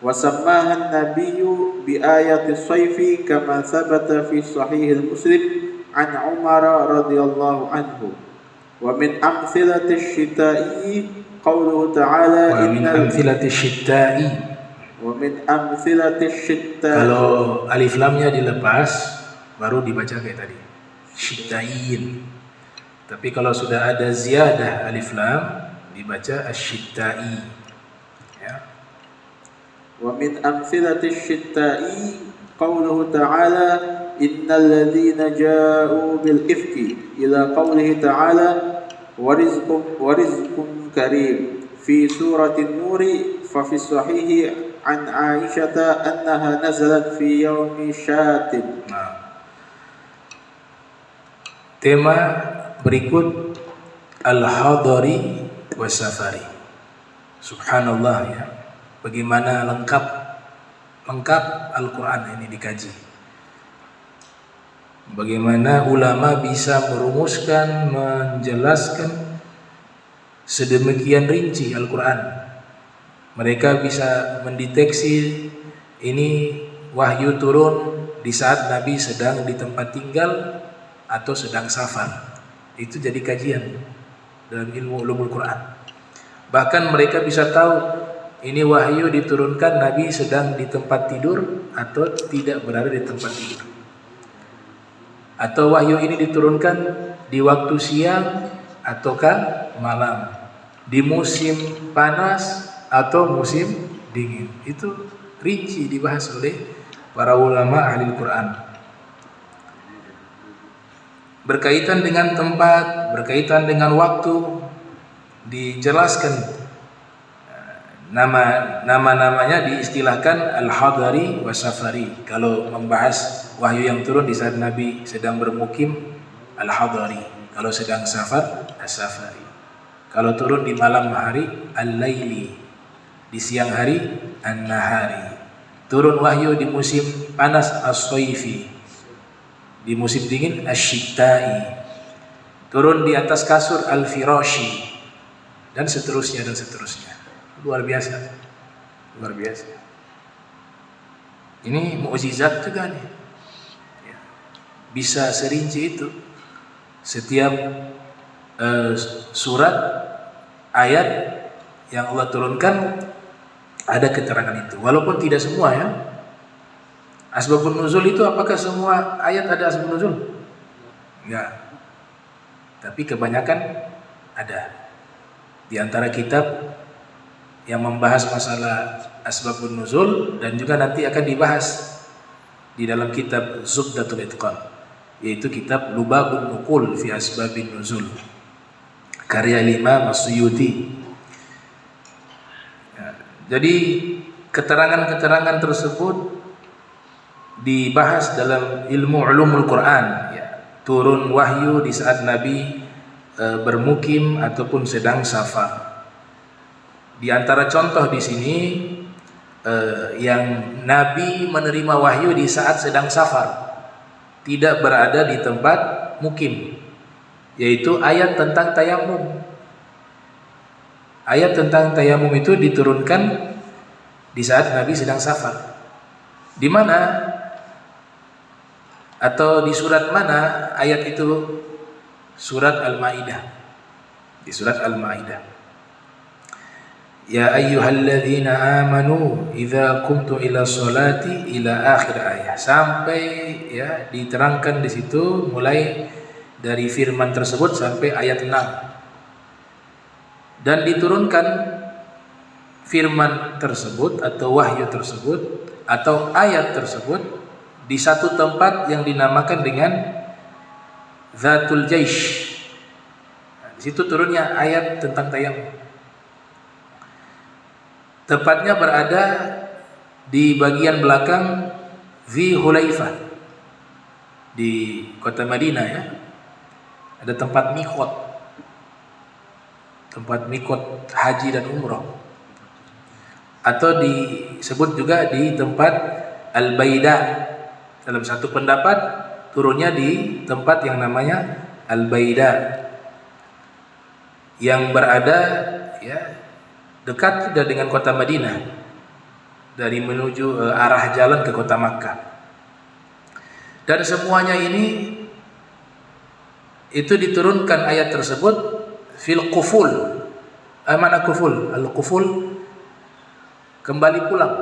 وسماها النبي بآية الصيف كما ثبت في صحيح المسلم عن عمر رضي الله عنه. ومن أمثلة الشتاء قوله تعالى ومن أمثلة الشتاء. Kalau alif lamnya dilepas baru dibaca kayak tadi syita'in. Tapi kalau sudah ada ziyadah alif lam dibaca asy-syita'i ya. ومن أمثلة الشتاء قوله تعالى إن الذين جاءوا بالإفك إلى قوله تعالى ورزق كريم في سورة النور. ففي الصحيح عن عائشة أنها نزلت في يوم شات. Tema berikut al-hadari was-safari. Subhanallah ya. Bagaimana lengkap Al-Quran ini dikaji. Bagaimana ulama bisa merumuskan, menjelaskan sedemikian rinci Al-Quran. Mereka bisa mendeteksi ini wahyu turun di saat Nabi sedang di tempat tinggal atau sedang safar. Itu jadi kajian dalam ilmu ulumul Quran. Bahkan mereka bisa tahu ini wahyu diturunkan Nabi sedang di tempat tidur atau tidak berada di tempat tidur. Atau wahyu ini diturunkan di waktu siang ataukah malam, di musim panas atau musim dingin. Itu rinci dibahas oleh para ulama ahli Quran. Berkaitan dengan tempat, berkaitan dengan waktu, dijelaskan nama-namanya diistilahkan al-hadari was-safari. Kalau membahas wahyu yang turun di saat Nabi sedang bermukim, al-hadari. Kalau sedang safar, as-safari. Kalau turun di malam hari, al-laili. Di siang hari, an-nahari. Turun wahyu di musim panas, as-soifi. Di musim dingin, asy-syita'i. Turun di atas kasur, al-firashi. Dan seterusnya dan seterusnya. Luar biasa luar biasa. Ini mukjizat juga nih. Ya. Bisa serinci itu. Setiap surat ayat yang Allah turunkan ada keterangan itu. Walaupun tidak semua ya. Asbabun nuzul itu apakah semua ayat ada asbabun nuzul? Enggak. Tapi kebanyakan ada. Di antara kitab yang membahas masalah asbabun nuzul dan juga nanti akan dibahas di dalam kitab Zubdatul Itqan, yaitu kitab Lubabun Nuqul fi Asbabin Nuzul karya Imam As-Suyuti. Ya, jadi keterangan-keterangan tersebut dibahas dalam ilmu ulumul Quran ya. Turun wahyu di saat Nabi bermukim ataupun sedang safar. Di antara contoh di sini yang Nabi menerima wahyu di saat sedang safar, tidak berada di tempat mukim, yaitu ayat tentang tayamum. Ayat tentang tayamum itu diturunkan di saat Nabi sedang safar. Di mana atau di surat mana ayat itu? Surat Al-Maidah. Di surat Al-Maidah. Ya ayyuhalladzina amanu idza qumtu ila sholati ila akhir ayat. Sampai ya diterangkan di situ mulai dari firman tersebut sampai ayat 6. Dan diturunkan firman tersebut atau wahyu tersebut atau ayat tersebut di satu tempat yang dinamakan dengan Zatul Jaish. Nah, di situ turunnya ayat tentang tayamum. Tepatnya berada di bagian belakang Dzi Hulaifah di kota Madinah ya. Ada tempat miqat. Tempat miqat haji dan umroh. Atau disebut juga di tempat Al-Baida. Dalam satu pendapat turunnya di tempat yang namanya Al-Baida yang berada ya dekat sudah dengan kota Madinah dari menuju arah jalan ke kota Makkah. Dan semuanya ini itu diturunkan ayat tersebut fil quful. Mana quful? Al-quful kembali pulang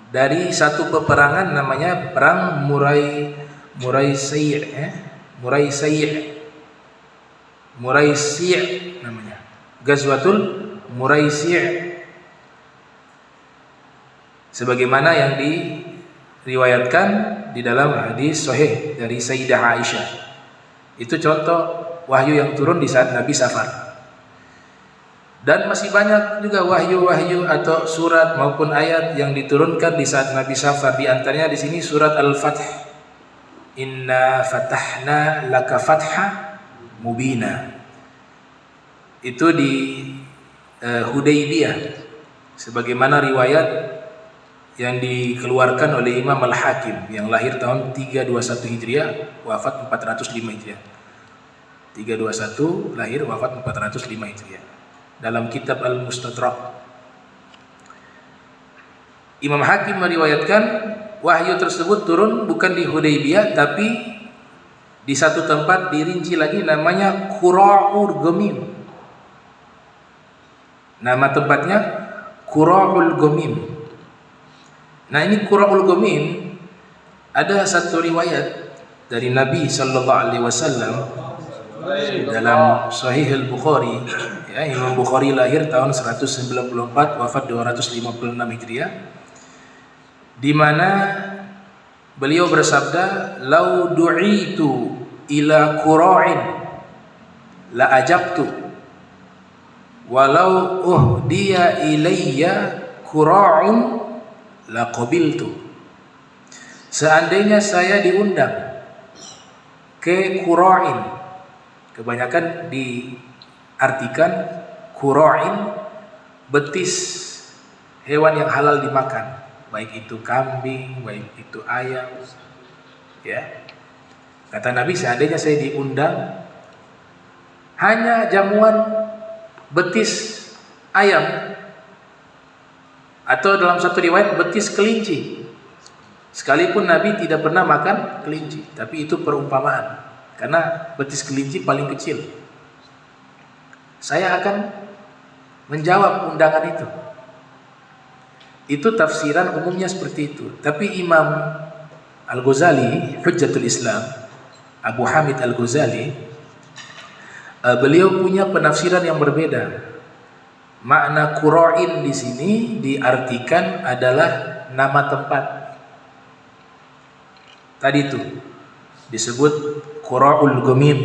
dari satu peperangan namanya perang Muraisy' namanya. Ghazwatul Muraisy'. Sebagaimana yang diriwayatkan di dalam hadis sahih dari Sayyidah Aisyah. Itu contoh wahyu yang turun di saat Nabi safar. Dan masih banyak juga wahyu-wahyu atau surat maupun ayat yang diturunkan di saat Nabi safar. Di antaranya di sini surat Al-Fath. Inna fatahna laka fatha mubina. Itu di Hudaybiyah. Sebagaimana riwayat yang dikeluarkan oleh Imam Al-Hakim yang lahir tahun 321 Hijriah, wafat 405 Hijriah. 321 lahir, wafat 405 Hijriah. Dalam kitab Al-Mustadrak, Imam Hakim meriwayatkan wahyu tersebut turun bukan di Hudaybiyah tapi di satu tempat dirinci lagi namanya Qura'ul Ghamim. Nama tempatnya Qura'ul Ghamim. Nah, ini Qura'ul Ghamim ada satu riwayat dari Nabi sallallahu alaihi wasallam dalam Sahih Al-Bukhari ya, Imam Bukhari lahir tahun 194, wafat 256 Hijriah, di mana beliau bersabda, "Lau du'itu ila qura'in la ajabtu walau uhdiya ilayya qura'un la qabiltu." Seandainya saya diundang ke Qura'in, kebanyakan diartikan Qura'in betis hewan yang halal dimakan, baik itu kambing, baik itu ayam ya. Kata Nabi, seandainya saya diundang hanya jamuan betis ayam Atau dalam satu riwayat betis kelinci. Sekalipun Nabi tidak pernah makan kelinci, tapi itu perumpamaan. Karena betis kelinci paling kecil. Saya akan menjawab undangan itu. Itu tafsiran umumnya seperti itu. Tapi Imam Al-Ghazali, Hujjatul Islam, Abu Hamid Al-Ghazali, beliau punya penafsiran yang berbeda. Makna Qura'in di sini diartikan adalah nama tempat. Tadi itu disebut Qura'ul Ghamim.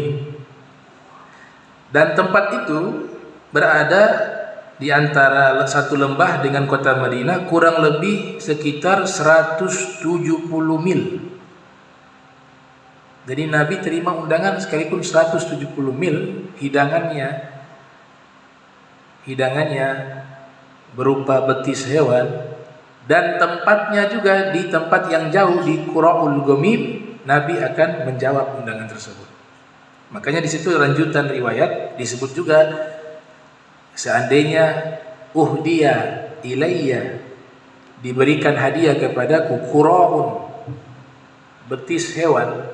Dan tempat itu berada di antara satu lembah dengan kota Madinah kurang lebih sekitar 170 mil. Jadi Nabi terima undangan sekalipun 170 mil, hidangannya berupa betis hewan, dan tempatnya juga di tempat yang jauh di Qura'ul Ghamim. Nabi akan menjawab undangan tersebut. Makanya di situ lanjutan riwayat disebut juga, seandainya uhdiya ilayya, diberikan hadiah kepadaku qura'un, betis hewan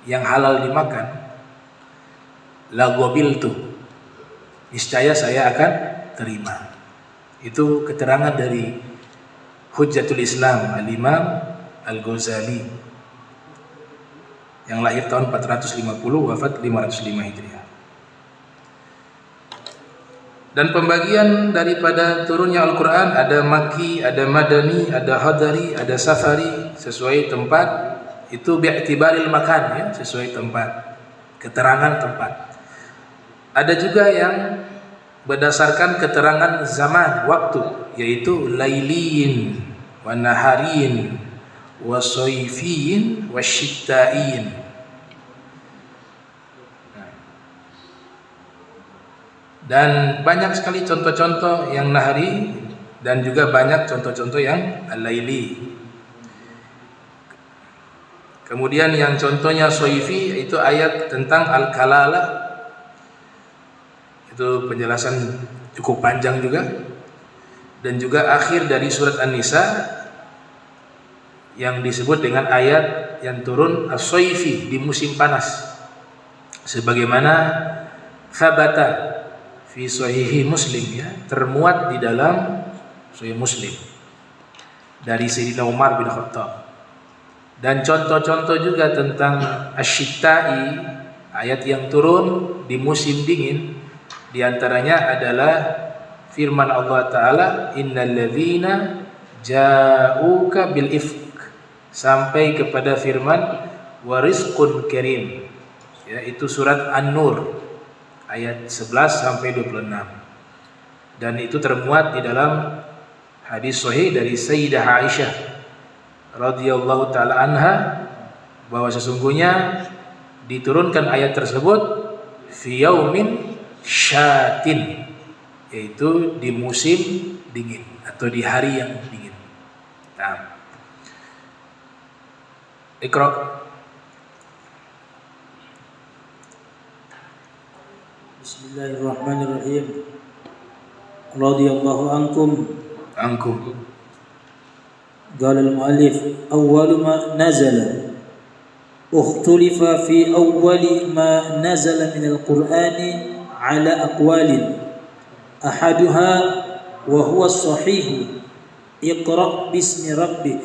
yang halal dimakan, la qabiltu, niscaya saya akan terima. Itu keterangan dari Hujjatul Islam Al-Imam Al-Ghazali yang lahir tahun 450, wafat 505 Hijriah. Dan pembagian daripada turunnya Al-Quran ada Makki, ada Madani, ada Hadari, ada Safari, sesuai tempat. Itu bi'tibaril makan, ya, sesuai tempat, keterangan tempat. Ada juga yang berdasarkan keterangan zaman, waktu, yaitu lailiin wa naharin wa soifiin wa syitta'in. Dan banyak sekali contoh-contoh yang nahari, dan juga banyak contoh-contoh yang al-laili. Kemudian yang contohnya soifi itu ayat tentang al-kalalah. Itu penjelasan cukup panjang juga. Dan juga akhir dari surat An-Nisa yang disebut dengan ayat yang turun as-soifi, di musim panas. Sebagaimana thabata fi sahihi Muslim, ya, termuat di dalam Sahih Muslim dari Sayyidina Umar bin Khattab. Dan contoh-contoh juga tentang asy-syita'i, ayat yang turun di musim dingin, di antaranya adalah firman Allah Ta'ala, innal ladzina ja'uka bil ifk, sampai kepada firman wa rizqun karim, ya, itu surat An-Nur ayat 11 sampai 26. Dan itu termuat di dalam hadis sahih dari Sayyidah Aisyah radhiyallahu taala anha, bahwa sesungguhnya diturunkan ayat tersebut fi yaumin syatin, yaitu di musim dingin atau di hari yang dingin. Nah, Iqra. Bismillahirrahmanirrahim. Radhiyallahu ankum. قال المؤلف أول ما نزل اختلف في أول ما نزل من القرآن على أقوال أحدها وهو الصحيح اقرأ باسم ربك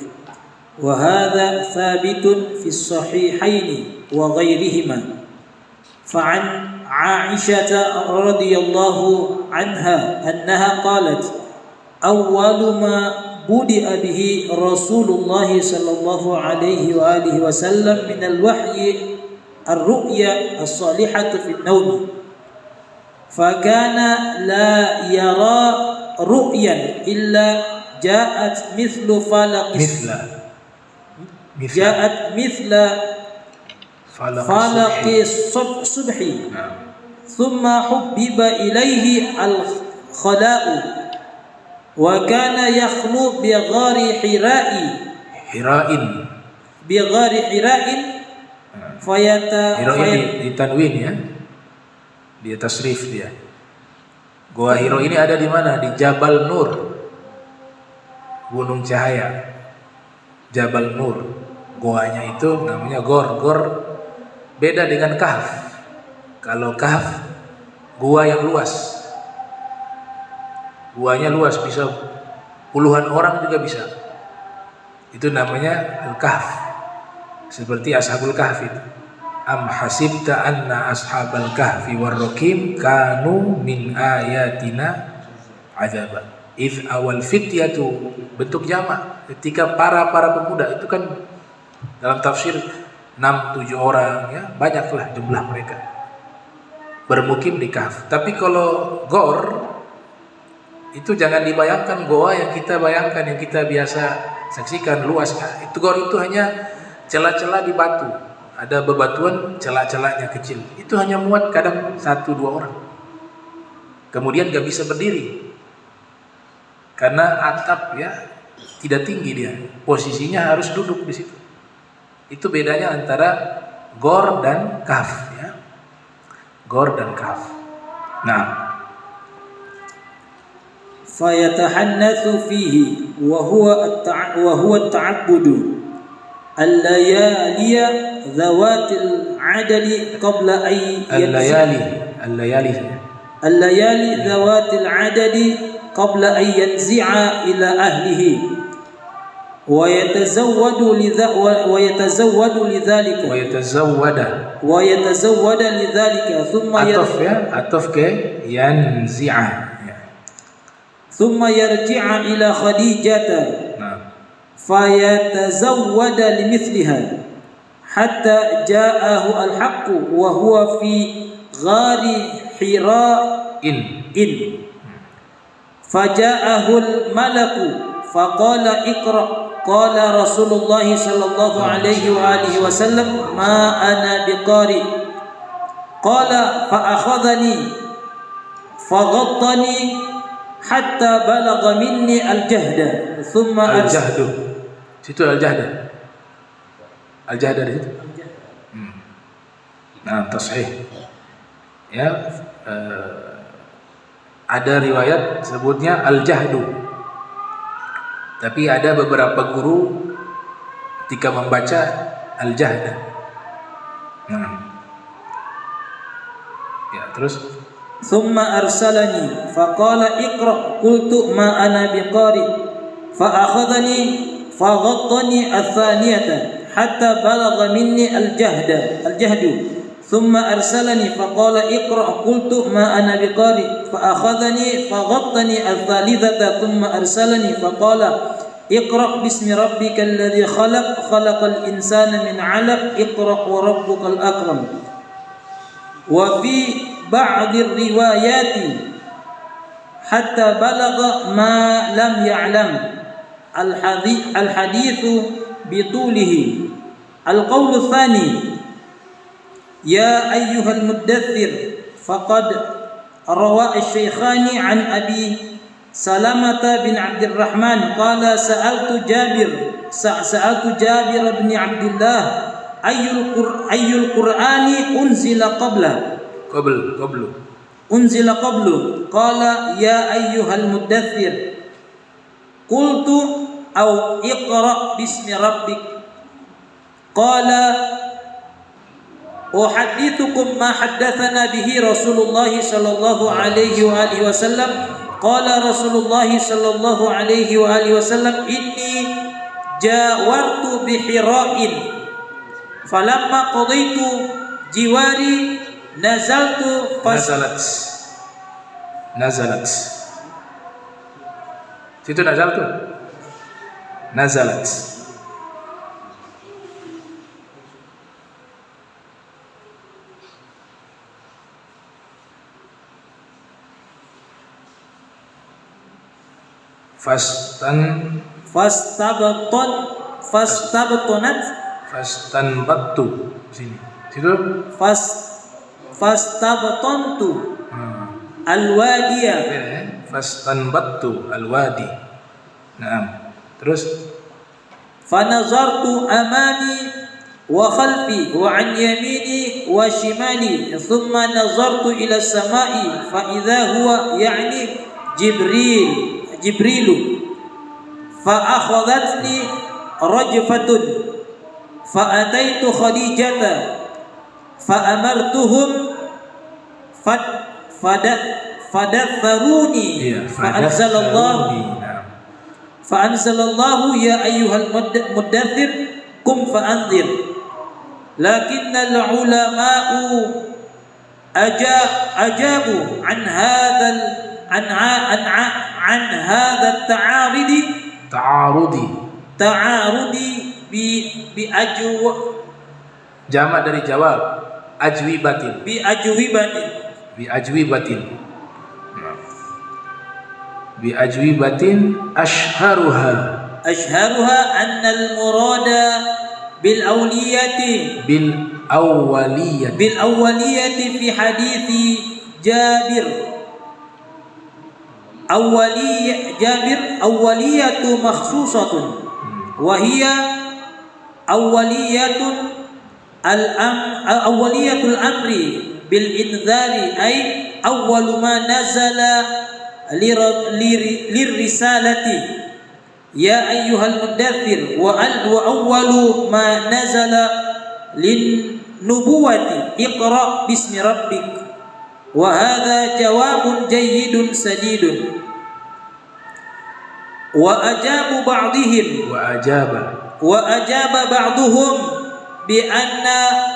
وهذا ثابت في الصحيحين وغيرهما فعن عائشة رضي الله عنها أنها قالت أول ما بدأ به رسول الله صلى الله عليه وآله وسلم من الوحي الرؤيا الصالحة في النوم فكان لا يرى رؤيا إلا جاءت مثل فلق الصبح ثم حبب إليه الخلاء وكان يخلو بغار حراء di tanwin, ya, dia tasrif dia. Gua Hiro ini ada di mana? Di Jabal Nur. gunung cahaya, Jabal Nur. Goanya itu namanya gor. Gor beda dengan kahf. Kalau kahf gua yang luas, guanya luas, bisa puluhan orang juga bisa. Itu namanya al-kahf. Seperti ashabul kahfi. Am hasibta anna ashabal kahfi warraqim kanu min ayatina azaban. If awal fityatu, bentuk jamak, ketika para pemuda itu kan dalam tafsir 6-7 orang ya, banyaklah jumlah mereka bermukim di kahf. Tapi kalau gor itu jangan dibayangkan goa yang kita bayangkan, yang kita biasa saksikan luas. Itu gor itu hanya celah-celah di batu, ada bebatuan, celah-celahnya kecil. Itu hanya muat kadang 1-2 orang. Kemudian gak bisa berdiri karena atap ya tidak tinggi, dia posisinya harus duduk di situ. Itu bedanya antara gor dan kahf ya. Gor dan kahf. Nah, fayatahannatsu fihi wa huwa at-ta'abbudu al-layaliya dhawatil 'adali qabla ay al-layali dhawatil 'adadi qabla ay yanzi'a ila ahlihi ويتزود لذلك ثم عطف ke yanzi'a ثم يرجع إلى خديجة فيتزود لمثلها حتى جاءه الحق وهو في غار حراء فجاءه الملك فقال اقرأ قال رسول الله صلى الله عليه وآله وسلم ما أنا بقارئ قال فأخذني فغطني حتى بلغ مني الجهد ثم الجهد. Situ al-jahd di situ. Nah, tashih. Ya, ada riwayat sebutnya al-jahdu. Tapi ada beberapa guru ketika membaca al-jahd. Ya, terus ثم أرسلني فقال اقرأ قلت ما أنا بقارئ فأخذني فغطني الثانية حتى بلغ مني الجهد ثم أرسلني فقال اقرأ قلت ما أنا بقارئ فأخذني فغطني الثالثة ثم أرسلني فقال اقرأ باسم ربك الذي خلق الإنسان من علق اقرأ وربك الأكرم. وفي بعض الروايات حتى بلغ ما لم يعلم الحديث بطوله. القول الثاني يا أيها المدثر فقد روى الشيخان عن أبي سلمة بن عبد الرحمن قال سألت جابر بن عبد الله أي القرآن أنزل قبله أنزل قبله قال يا أيها المدثر قلت أو اقرأ باسم ربك قال أحدثكم ما حدثنا به رسول الله صلى الله عليه وآله وسلم قال رسول الله صلى الله عليه وآله وسلم إني جاورت بحراء فلما قضيت جواري نزلت situ nazalat fastanbattu sini. Situ fastabtantu alwadiya fastanbattu alwadi. Naam. Terus fanazartu amami wa khalfi wa an yamini wa shimali thumma nazartu ila samai fa idza huwa yani jibrilu فأخذتني رجفة فأتيت خديجة فأمرتهم فدثروني فأنزل الله يا أيها المدثر قم فأنذر لكن العلماء أجابوا عن هذا التعارض jamak dari jawab ajwibatin ashharuha anna al-murada bil awliyati fi hadithi Jabir awwaliyatu makhsusatun wa hiya awwaliyatul amri bil inzari ay awwalu ma nazala lirrisalati ya ayyuhal muddaththir wa awwalu ma nazala lin nubuwati iqra bismi rabbik wa hadha jawabun jayyidun sadidun wa ajaba ba'duhum bi anna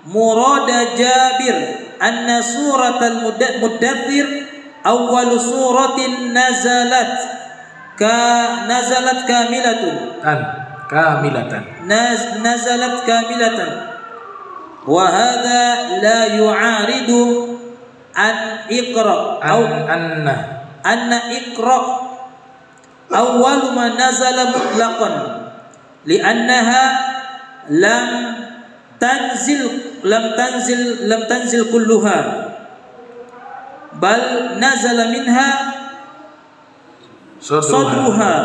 murada Jabir anna suratal muddaththir awwalu suratin nazalat kamilatan wa hadha la yu'aridu an iqra anna iqra awwalu ma nazala mutlaqan li'annaha lam tanzil kulluha bal nazala minha sadruha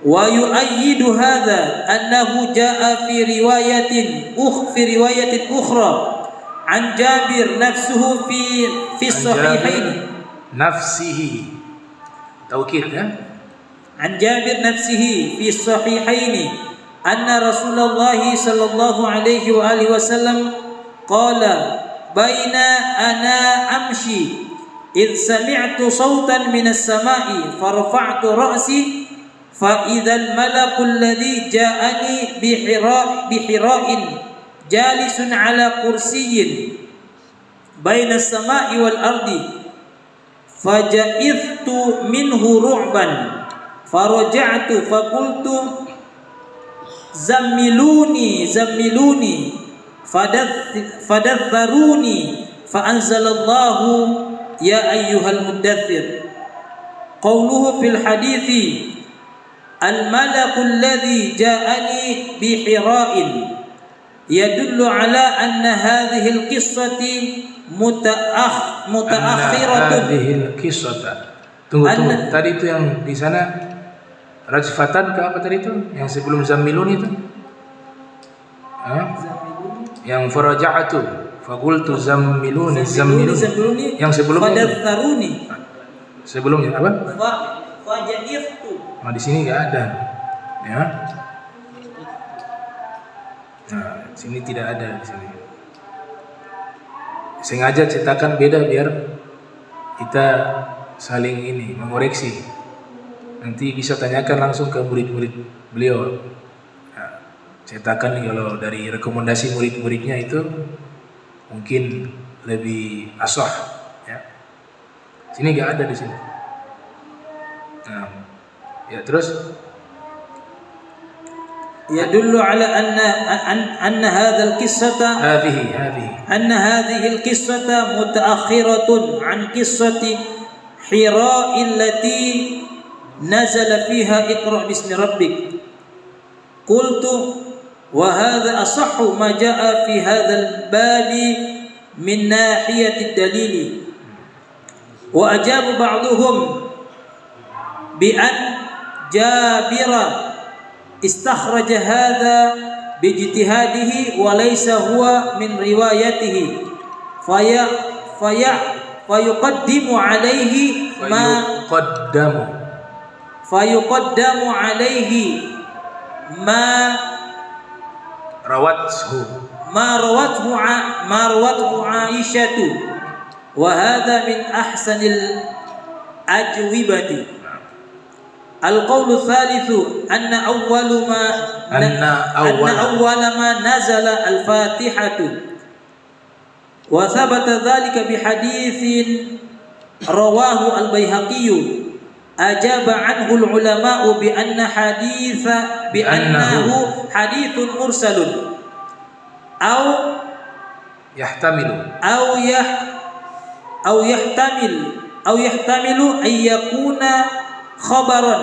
wa yu'ayyidu hadha annahu jaa fi riwayatin ukhra an Jabir nafsuhu fi sahihain taukid ya an Jabir nafsihi fi sahihain anna Rasulullah sallallahu alaihi wa alihi wasallam qala baina ana amshi id sami'tu sautan minas sama'i farafa'tu ra'si fa idzal malaku alladhi ja'ani bihira'in jalisun ala kursiyyin baina as-sama'i wal ardi faja'ithtu minhu ru'ban faraja'tu faqultu zammiluni fadatharuni fa'anzalallahu ya ayyuhal muddaththir qawluhu fil hadithi al-malaku alladhi ja'ani bihira'in yadullu ala anna hadhihi al-qissati mutaakhiratun. Tunggu. Tadi itu yang di sana rajfatan ke apa tadi itu? Yang sebelum zammilun itu? Yang faraja'atu faqultu zammiluni. Yang sebelumnya fadatharuni. Sebelumnya apa? Faja'iftu. Nah, di sini enggak ada. Ya. Nah, sini tidak ada di sini. Sengaja cetakan beda biar kita saling ini mengoreksi. Nanti bisa tanyakan langsung ke murid-murid beliau. Nah, cetakan kalau dari rekomendasi murid-muridnya itu mungkin lebih asah. Ya. Sini nggak ada di sini. Nah, ya terus. يدل على أن هذا القصة هذه القصة متأخرة عن قصة حراء التي نزل فيها اقرأ باسم ربك قلت وهذا أصح ما جاء في هذا الباب من ناحية الدليل وأجاب بعضهم بأن جابر استخرج هذا باجتهاده وليس هو من روايته فيقدم عليه ما fayuqaddamu alaihi ma rawathu Aisyatu wa hadha min ahsanil ajwibati. Al-qawlu thalithu anna awwala ma nazala al-Fatihatu wa thabata dhalika bi haditsin rawahu al-Baihaqi ajaba anhu al-ulama'u bi annahu hadithun mursalun aw yahtamilu an yakuna khabaran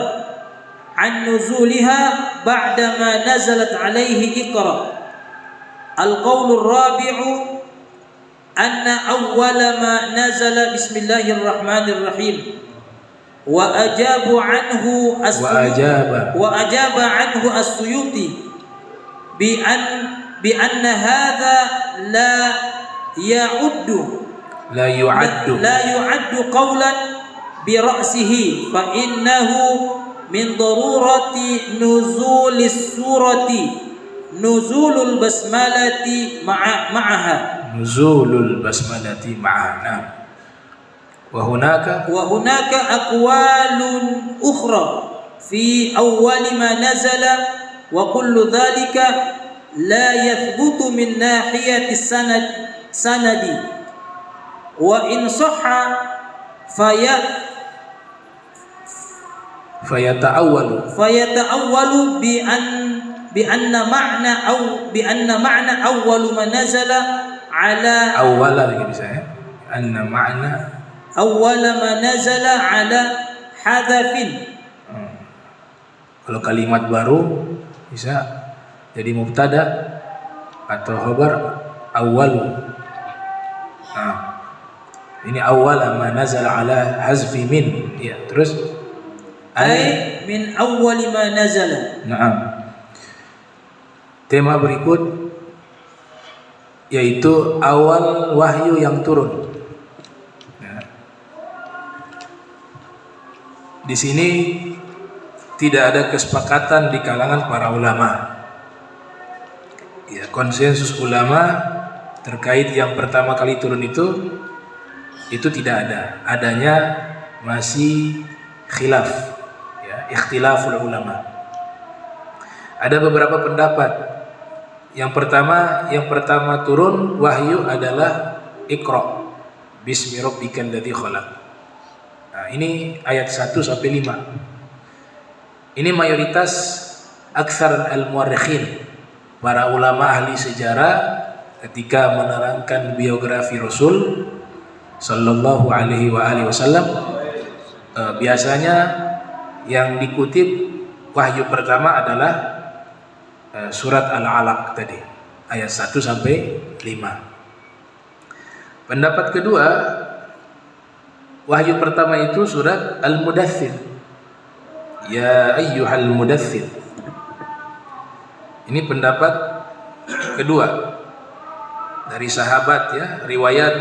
an nuzuliha ba'da ma nazalat alaihi Iqra. Al-qawlu rabi'u anna awwala ma nazala bismillahirrahmanirrahim wa ajaba anhu as-Suyuti bi anna hadha la yu'addu qawlan bi ra'sihi fa innahu min darurati nuzulis surati nuzulul basmalati ma'aha. Wa hunaka aqwalun ukhra fi awwali ma nazala wa kullu dhalika la yathbutu min nahiyati sanadi wa in sahha fayata'awwalu bi anna ma'na awwalu ma nazala ala awwala ma nazala ala hadafin. Kalau kalimat baru bisa jadi mubtada atau khabar awwalu. Ini awwala ma nazala ala hazfi min. Ya, terus ay min awwali ma nazala. Naam. Tema berikut yaitu awal wahyu yang turun. Di sini tidak ada kesepakatan di kalangan para ulama. Ya, konsensus ulama terkait yang pertama kali turun itu tidak ada. Adanya masih khilaf, ya, ikhtilaful ulama. Ada beberapa pendapat. Yang pertama turun wahyu adalah Iqra bismi rabbikal ladzi khalaq. Nah, ini ayat 1 sampai 5. Ini mayoritas aktsar al-muarrikhin, para ulama ahli sejarah ketika menerangkan biografi Rasul sallallahu alaihi wasallam, biasanya yang dikutip wahyu pertama adalah surat Al-Alaq tadi, ayat 1 sampai 5. Pendapat kedua, wahyu pertama itu surat Al-Mudaththir. Ya ayyuhal mudaththir. Ini pendapat kedua dari sahabat, ya, riwayat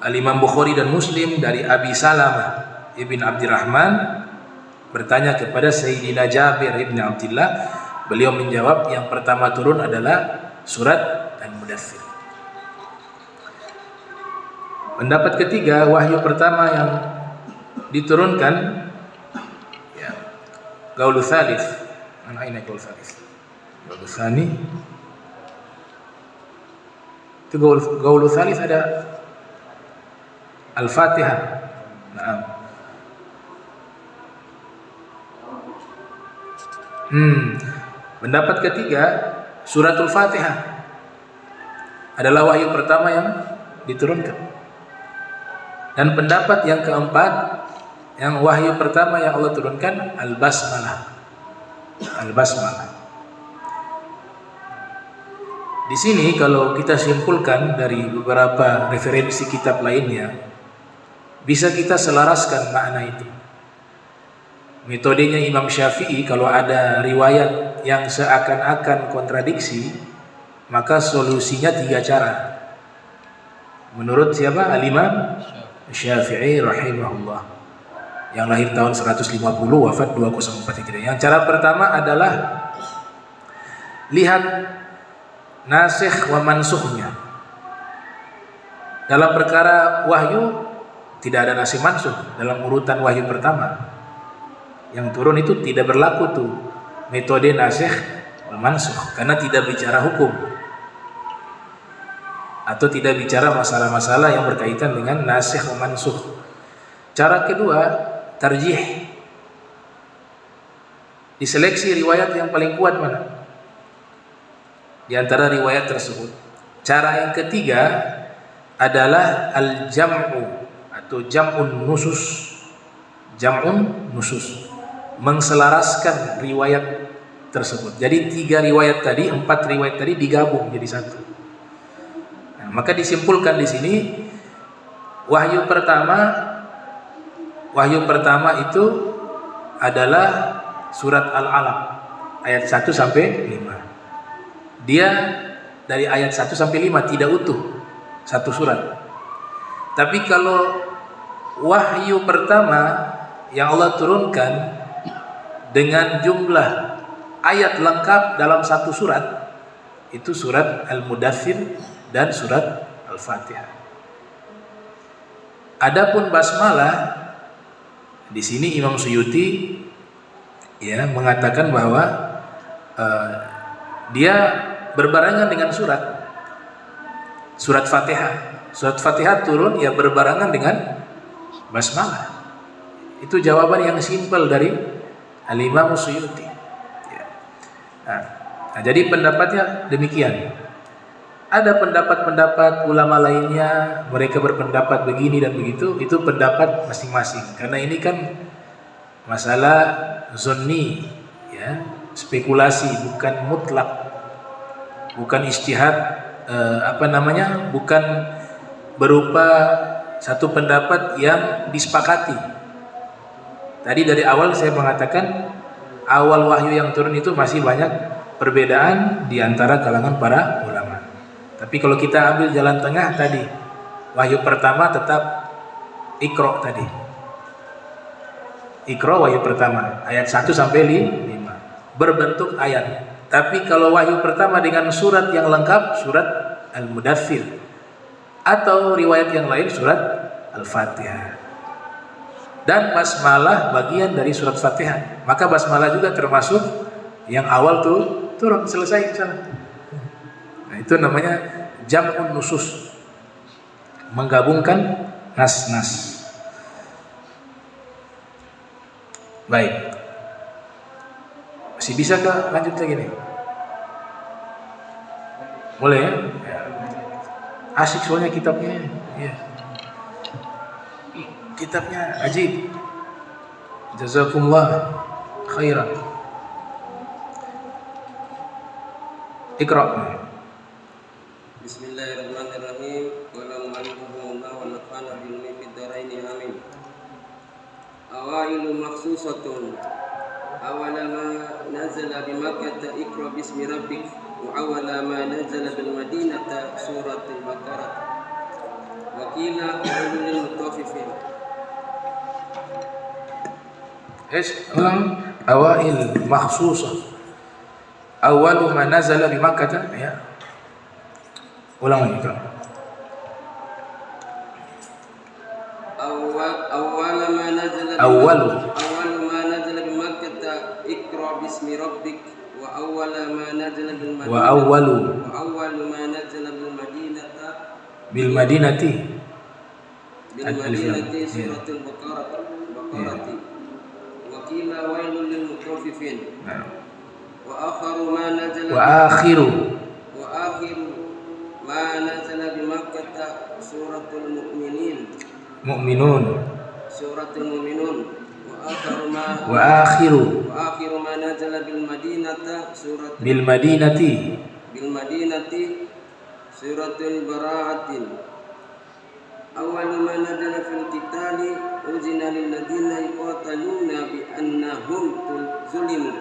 Al-Imam Bukhari dan Muslim dari Abi Salamah ibn Abdurrahman bertanya kepada Sayyidina Jabir ibn Abdullah. Beliau menjawab yang pertama turun adalah surat Al-Mudaththir. Pendapat ketiga, wahyu pertama yang diturunkan, ya, Qaulu Tsalits. Mana ini Qaulu Tsalits? Qaulu Tsani. Itu Qaulu Tsalits ada Al-Fatihah. Naam. Pendapat ketiga, suratul Fatihah adalah wahyu pertama yang diturunkan. Dan pendapat yang keempat, yang wahyu pertama yang Allah turunkan, Al-Basmalah. Di sini kalau kita simpulkan dari beberapa referensi kitab lainnya, bisa kita selaraskan makna itu. Metodenya Imam Syafi'i, kalau ada riwayat yang seakan-akan kontradiksi, maka solusinya 3 cara. Menurut siapa? Al-Imam Syafi'i rahimahullah. yang lahir tahun 150, wafat 204 Hijriah. Yang cara pertama adalah lihat nasikh wa mansukhnya. Dalam perkara wahyu tidak ada nasikh mansukh dalam urutan wahyu pertama. Yang turun itu tidak berlaku tuh metode nasikh wa mansukh karena tidak bicara hukum atau tidak bicara masalah-masalah yang berkaitan dengan nasikh wa mansukh. Cara kedua, tarjih. Diseleksi riwayat yang paling kuat mana di antara riwayat tersebut. Cara yang ketiga adalah al-jam'u atau jam'un nusus. Jam'un nusus, mengselaraskan riwayat tersebut. Jadi 3 riwayat tadi, 4 riwayat tadi digabung jadi satu. Nah, maka disimpulkan di sini wahyu pertama itu adalah surat Al-Alaq ayat 1 sampai 5. Dia dari ayat 1 sampai 5 tidak utuh satu surat. Tapi kalau wahyu pertama yang Allah turunkan dengan jumlah ayat lengkap dalam satu surat, itu surat Al-Mudaththir dan surat Al-Fatihah. Adapun basmalah, di sini Imam Suyuti ya mengatakan bahwa dia berbarengan dengan surat Fatihah. Surat Fatihah turun ya berbarengan dengan basmalah. Itu jawaban yang simpel dari Al-Imam Suyuti. Ya. Nah, jadi pendapatnya demikian. Ada pendapat-pendapat ulama lainnya, mereka berpendapat begini dan begitu, itu pendapat masing-masing. Karena ini kan masalah zonni, ya, spekulasi, bukan mutlak, bukan ijtihad, bukan berupa satu pendapat yang disepakati. Tadi dari awal saya mengatakan awal wahyu yang turun itu masih banyak perbedaan di antara kalangan para ulama. Tapi kalau kita ambil jalan tengah tadi, wahyu pertama tetap Iqra tadi. Iqra wahyu pertama, ayat 1 sampai 5. Berbentuk ayat. Tapi kalau wahyu pertama dengan surat yang lengkap, surat Al-Mudaththir. Atau riwayat yang lain surat Al-Fatihah. Dan basmalah bagian dari surat Fatihah. Maka basmalah juga termasuk yang awal tuh turun selesai misalnya. Nah, itu namanya jam'un nusus, menggabungkan nas-nas. Baik, masih bisakah lanjut lagi nih? Boleh ya? Asik soalnya kitabnya ya. Kitabnya ajib. Jazakumullah khairan. Iqra. Bismillahirrahmanirrahim. Walam alhamdulillah wa nafa'ana bil fid dharain amin. Awailu makhsusatun. Awala ma nazala bi Makkah Iqra bismi rabbik wa awala ma nazala bil Madinah suratul Baqarah. Wa qila qaulul mutaffifin. Ulang awail makhsusah. Awalu ma nazala bi Makkah ya. Ulang lagi kan. Awwalu ma nazala bi Makkah Iqra bismi rabbik wa awwala ma nazala bil Madinah wa awwalu ma nazala bil Madinati suratul Baqarah wa qila wailul lil mutaffifin wa akhiru ma nazala bi Makkah suratul Mu'minun suratul Mu'minun wa akhiru ma nazala bil Madinati suratul Bara'atin awwalu ma nazala fil qitali uzina lil ladzina yuqataluna bi annahum zulimu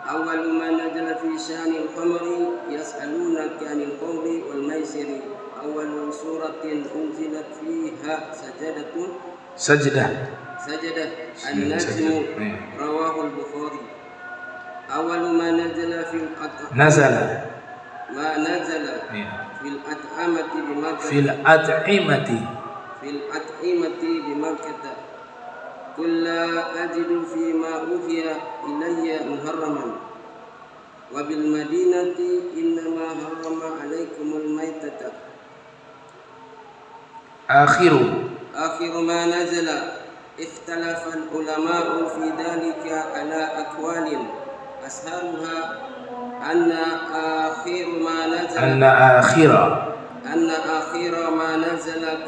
awwalu ma nazala fi syanil khamri yas'alunaka 'anil khamri wal maisiri awwalu suratin unzilat fiha sajdah sajadah an-najmu rawahu al-Bukhari. Awwalu ma nazala fil Nazala. ma nazala fil at'amati bi Makkah Fil at'imati. bi Makkah qul la ajidu fi ma uhiya ilayya muharraman wa bil madinati innama harrama alaikumul maitata. Akhiru ma nazala ikhtalafa al ulama'u fi dhalika ala aqwalin asharuha anna akhiru ma nazala anna akhira ma nazala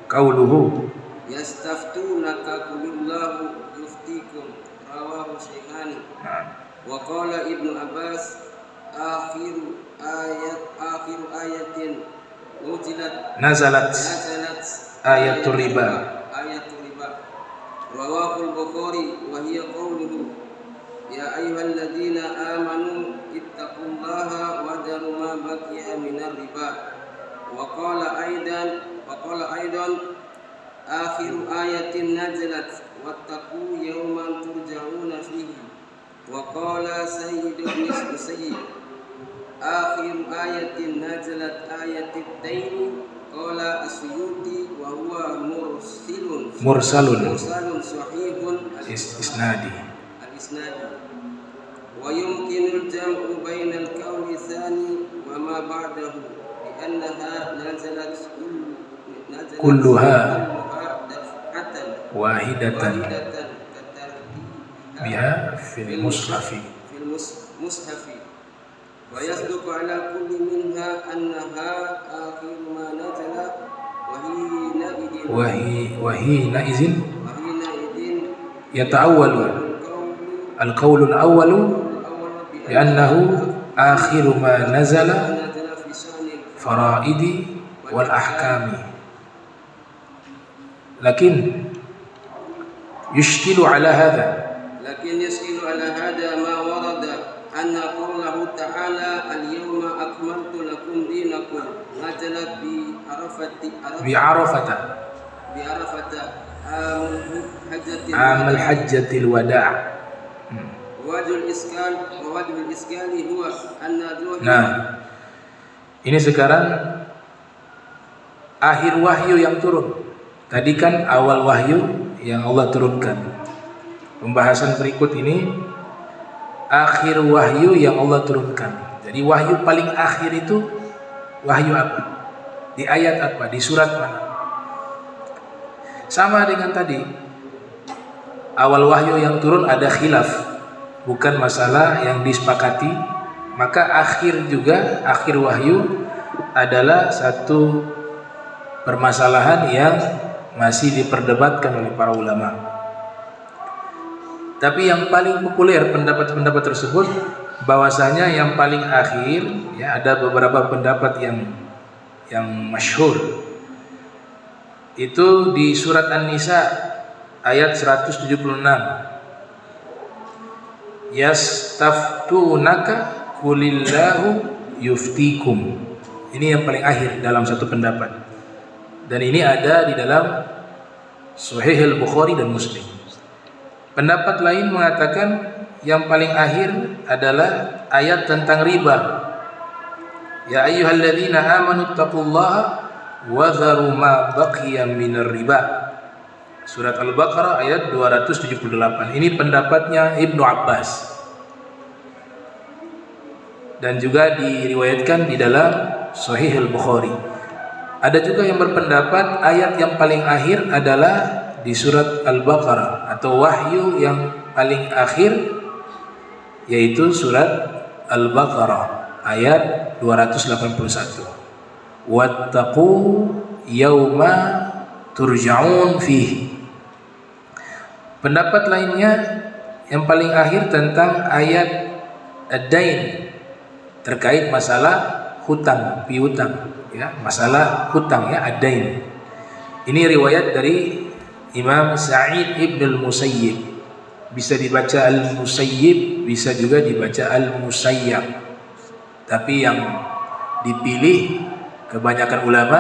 Qauluhu. yastaftunaka qulillahu yuftikum rawahu Shaykhani. Wa qala Ibnu Abbas akhiru ayatin nazalat ayatul riba rawahu al-Bukhari wa hiya qawluhu ya ayyuhalladzina amanu ittaqullaha wa daru ma baqiya minar riba. Wa qala aidan akhiru ayatin nazalat wattaqu yawman turja'una fihi. Wa qala sayyidun musayyib akhiru ayatin nazalat ayatit daini. Qala Asyuti wa huwa mursalun sahihun Isnadi. al-isnadi. Wa yumkinul jam'u bainal qawli tsani wa ma ba'dahu bi annaha nazalat Kulluha daf'atan wahidatan biha fil mushafi. Wa yasduqu ala kulli minha annaha akhiru ma nazala wa hina idin yata'awwalu al-qawlu al-awwalu bi annahu akhiru ma nazala faraidi wal ahkami. Lakin yushkilu ala hadha ma warada anna qawlahu ta'ala al-yawma akmaltu lakum dinakum nazalat bi Arafata amal hajjatil wada'. wajhul iskali huwa anna Nah, ini sekarang akhir wahyu yang turun. Tadi kan awal wahyu yang Allah turunkan. Pembahasan berikut ini akhir wahyu yang Allah turunkan. Jadi wahyu paling akhir itu wahyu apa? Di ayat apa? Di surat mana? Sama dengan tadi. Awal wahyu yang turun ada khilaf, bukan masalah yang disepakati. Maka akhir juga, akhir wahyu adalah satu permasalahan yang masih diperdebatkan oleh para ulama. Tapi yang paling populer pendapat-pendapat tersebut bahwasanya yang paling akhir, ya, ada beberapa pendapat yang masyhur. Itu di surat An-Nisa ayat 176. Yastaftunaka qulillahu yuftikum. Ini yang paling akhir dalam satu pendapat. Dan ini ada di dalam Sahih al-Bukhari dan Muslim. Pendapat lain mengatakan yang paling akhir adalah ayat tentang riba. Ya ayyuhalladzina amanu taqullaha wa dharu ma baqiya minar riba. Surat Al-Baqarah ayat 278. Ini pendapatnya Ibnu Abbas. Dan juga diriwayatkan di dalam Sahih al-Bukhari. Ada juga yang berpendapat ayat yang paling akhir adalah di surat Al-Baqarah atau wahyu yang paling akhir, yaitu surat Al-Baqarah ayat 281. Wattaqu yawma turja'un fihi. Pendapat lainnya yang paling akhir tentang ayat ad-dain, terkait masalah hutang, piutang, ya, masalah hutang, ya, ad-dain. Ini riwayat dari Imam Sa'id ibn al-Musayyib. Bisa dibaca al-Musayyib, bisa juga dibaca al-Musayyab. Tapi yang dipilih kebanyakan ulama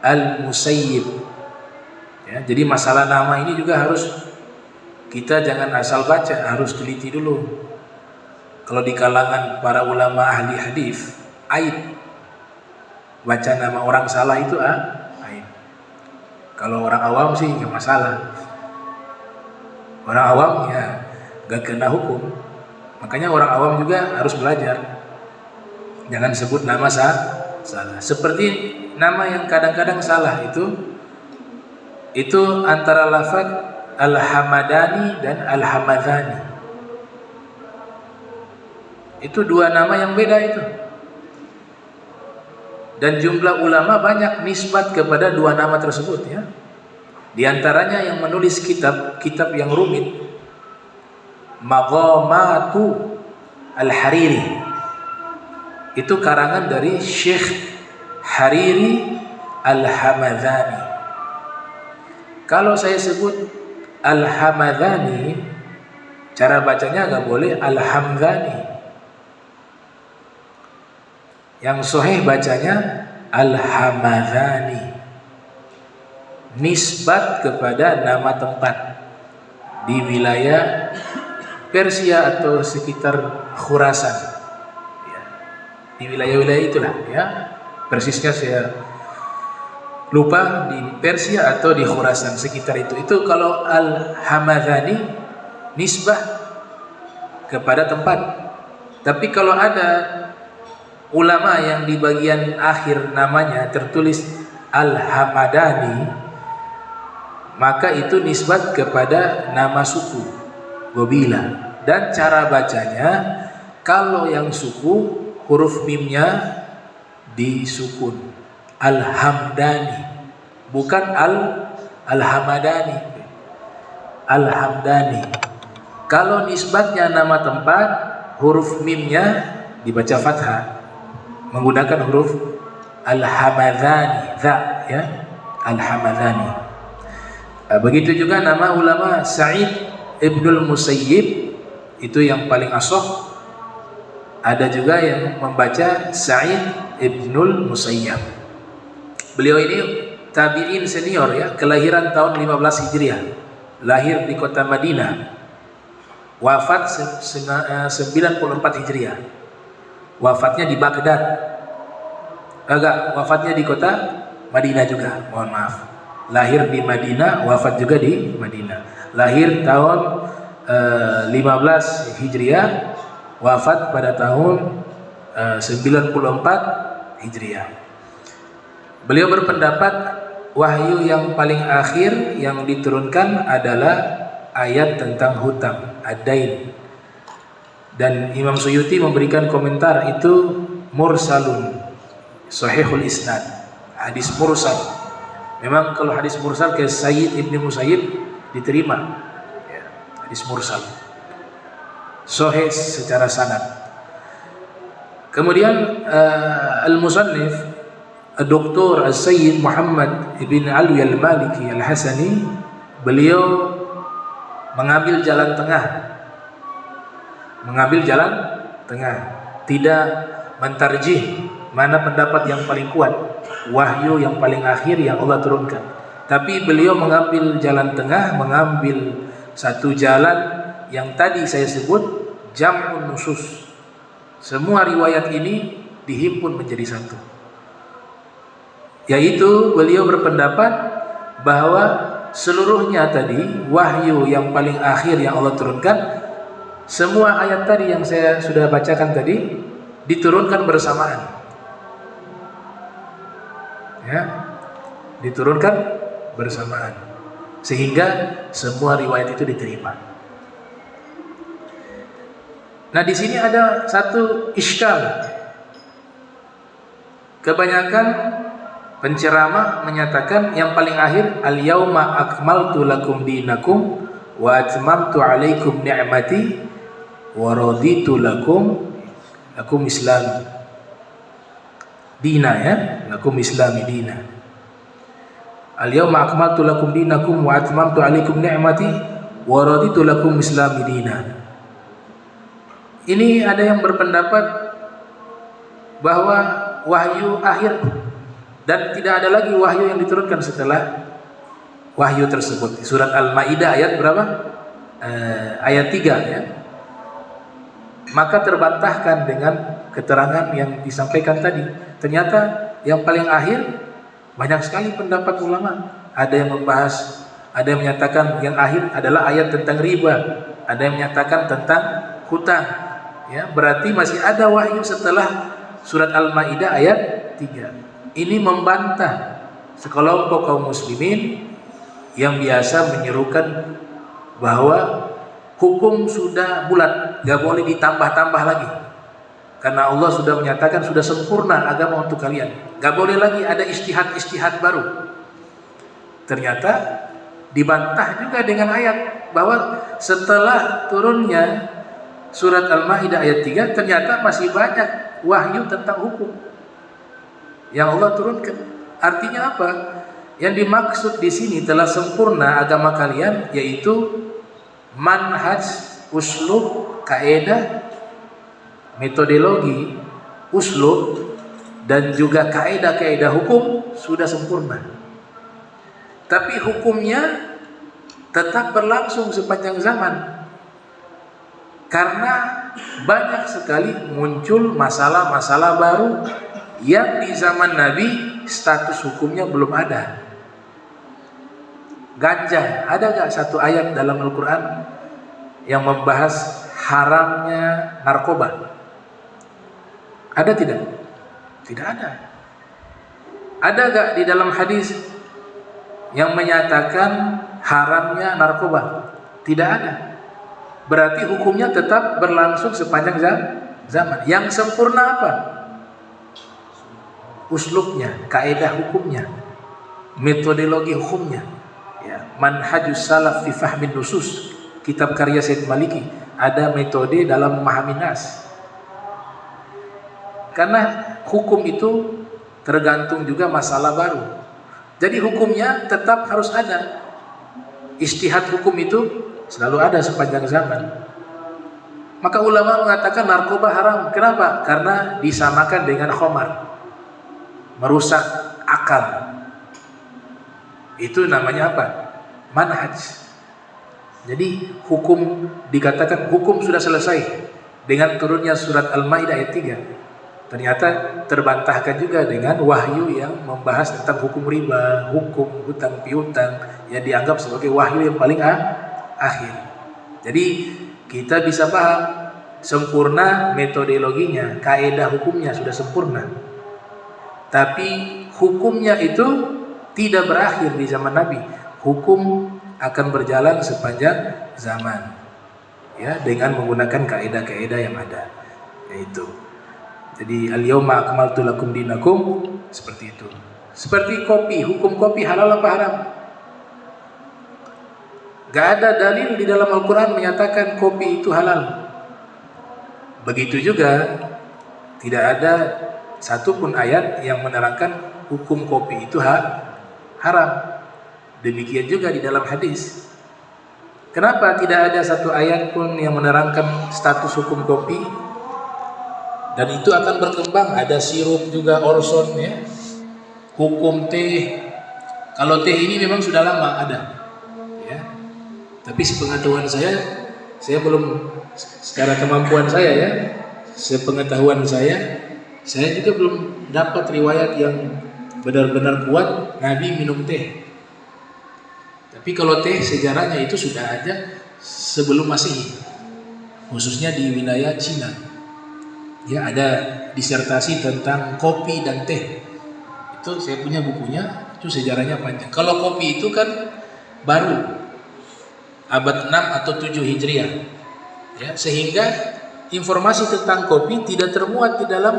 al-Musayyib. Ya, jadi masalah nama ini juga harus kita jangan asal baca, harus teliti dulu. Kalau di kalangan para ulama ahli hadis, aib baca nama orang salah itu aib. Kalau orang awam sih nggak masalah. Orang awam ya nggak kena hukum. Makanya orang awam juga harus belajar. Jangan sebut nama salah. Seperti nama yang kadang-kadang salah itu antara lafaz Al-Hamadani dan Al-Hamadani. Itu dua nama yang beda itu. Dan jumlah ulama banyak nisbat kepada dua nama tersebut ya. Di antaranya yang menulis kitab yang rumit, Maghamatu Al-Hariri. Itu karangan dari Syekh Hariri Al-Hamadani. Kalau saya sebut Al-Hamadani, cara bacanya nggak boleh Al-Hamdani. Yang sahih bacanya Al-Hamadani. Nisbat kepada nama tempat di wilayah Persia atau sekitar Khurasan. Ya, di wilayah-wilayah itulah ya. Persisnya saya lupa, di Persia atau di Khurasan sekitar itu. Itu kalau Al-Hamadani nisbah kepada tempat. Tapi kalau ada ulama yang di bagian akhir namanya tertulis Al-Hamadani, maka itu nisbat kepada nama suku Gobila. Dan cara bacanya, kalau yang suku huruf mimnya disukun, Al-Hamdani, bukan Al-Hamadani, Al-Hamdani. Kalau nisbatnya nama tempat, huruf mimnya dibaca fathah menggunakan huruf Al-Hamadani, ya, Al-Hamadani. Begitu juga nama ulama Sa'id Ibnul Musayyib, itu yang paling ashah. Ada juga yang membaca Sa'id Ibnul Musayyab. Beliau ini tabi'in senior ya, kelahiran tahun 15 Hijriah, lahir di kota Madinah, wafat 94 Hijriah. Wafatnya di Baghdad. Wafatnya di kota Madinah juga, mohon maaf. Lahir di Madinah, wafat juga di Madinah. Lahir tahun 15 Hijriah, wafat pada tahun 94 Hijriah. Beliau berpendapat wahyu yang paling akhir yang diturunkan adalah ayat tentang hutang, ad-dain. Dan Imam Suyuti memberikan komentar itu mursalun, sahihul isnad, hadis mursal. Memang kalau hadis mursal ke Sayyid Ibn Musayyib diterima ya, hadis mursal sahih secara sanad. Kemudian al-musannif Dr. Sayyid Muhammad Ibn Alwi al-Maliki al-Hasani, beliau mengambil jalan tengah, tidak mentarjih mana pendapat yang paling kuat, wahyu yang paling akhir yang Allah turunkan. Tapi beliau mengambil jalan tengah, mengambil satu jalan yang tadi saya sebut jam'un nusus. Semua riwayat ini dihimpun menjadi satu. Yaitu beliau berpendapat bahwa seluruhnya tadi wahyu yang paling akhir yang Allah turunkan, semua ayat tadi yang saya sudah bacakan tadi diturunkan bersamaan. Ya, diturunkan bersamaan sehingga semua riwayat itu diterima. Nah, di sini ada satu iskal. Kebanyakan penceramah menyatakan yang paling akhir al-yauma akmaltu lakum dinakum wa atmamtu alaikum ni'mati wa raditu lakum Islam dina, ya, lakum islami dina. Al-yawma akmaltu lakum dinakum wa atmamtu alaikum ni'mati wa raditu lakum islami dina. Ini ada yang berpendapat bahwa wahyu akhir dan tidak ada lagi wahyu yang diturunkan setelah wahyu tersebut. Surat Al-Maidah ayat berapa? Ayat 3 ya. Maka terbantahkan dengan keterangan yang disampaikan tadi. Ternyata yang paling akhir banyak sekali pendapat ulama. Ada yang membahas, ada yang menyatakan yang akhir adalah ayat tentang riba, ada yang menyatakan tentang hutang. Ya, berarti masih ada wahyu setelah surat Al-Maidah ayat 3. Ini membantah sekelompok kaum muslimin yang biasa menyerukan bahwa hukum sudah bulat, gak boleh ditambah-tambah lagi. Karena Allah sudah menyatakan sudah sempurna agama untuk kalian. Gak boleh lagi ada istihad-istihad baru. Ternyata dibantah juga dengan ayat bahwa setelah turunnya surat Al-Maidah ayat 3 ternyata masih banyak wahyu tentang hukum yang Allah turunkan. Artinya apa? Yang dimaksud di sini telah sempurna agama kalian, yaitu manhaj, uslub, kaidah, metodologi, uslub dan juga kaidah-kaidah hukum sudah sempurna. Tapi hukumnya tetap berlangsung sepanjang zaman. Karena banyak sekali muncul masalah-masalah baru yang di zaman Nabi status hukumnya belum ada. Ganja, ada gak satu ayat dalam Al-Quran yang membahas haramnya narkoba? Ada tidak? Tidak ada. Ada gak di dalam hadis yang menyatakan haramnya narkoba? Tidak ada. Berarti hukumnya tetap berlangsung sepanjang zaman. Yang sempurna apa? Uslubnya, kaidah hukumnya, metodologi hukumnya. Ya, Manhajus Salaf fi Fahmin Nusus, kitab karya Syed Maliki, ada metode dalam memahami nas. Karena hukum itu tergantung juga masalah baru. Jadi hukumnya tetap harus ada. Ijtihad hukum itu selalu ada sepanjang zaman. Maka ulama mengatakan narkoba haram. Kenapa? Karena disamakan dengan khamar, merusak akal. Itu namanya apa? Manhaj. Jadi hukum dikatakan hukum sudah selesai dengan turunnya surat Al-Maidah ayat 3. Ternyata terbantahkan juga dengan wahyu yang membahas tentang hukum riba, hukum hutang piutang yang dianggap sebagai wahyu yang paling akhir. Jadi kita bisa paham sempurna metodologinya, kaidah hukumnya sudah sempurna. Tapi hukumnya itu tidak berakhir di zaman Nabi. Hukum akan berjalan sepanjang zaman, ya, dengan menggunakan kaidah-kaidah yang ada. Yaitu, jadi al-yauma akmaltu lakum dinakum, seperti itu. Seperti kopi, hukum kopi halal apa haram? Gak ada dalil di dalam Al-Quran menyatakan kopi itu halal. Begitu juga tidak ada satupun ayat yang menerangkan hukum kopi itu haram. Demikian juga di dalam hadis. Kenapa tidak ada satu ayat pun yang menerangkan status hukum kopi? Dan itu akan berkembang. Ada sirup juga, orson, ya. Hukum teh. Kalau teh ini memang sudah lama ada, ya. Tapi sepengetahuan saya belum, secara kemampuan saya, ya, sepengetahuan saya juga belum dapat riwayat yang benar-benar kuat Nabi minum teh. Tapi kalau teh sejarahnya itu sudah ada sebelum Masehi, khususnya di wilayah Cina. Ya, ada disertasi tentang kopi dan teh. Itu saya punya bukunya, itu sejarahnya panjang. Kalau kopi itu kan baru abad 6 atau 7 Hijriah. Ya, sehingga informasi tentang kopi tidak termuat di dalam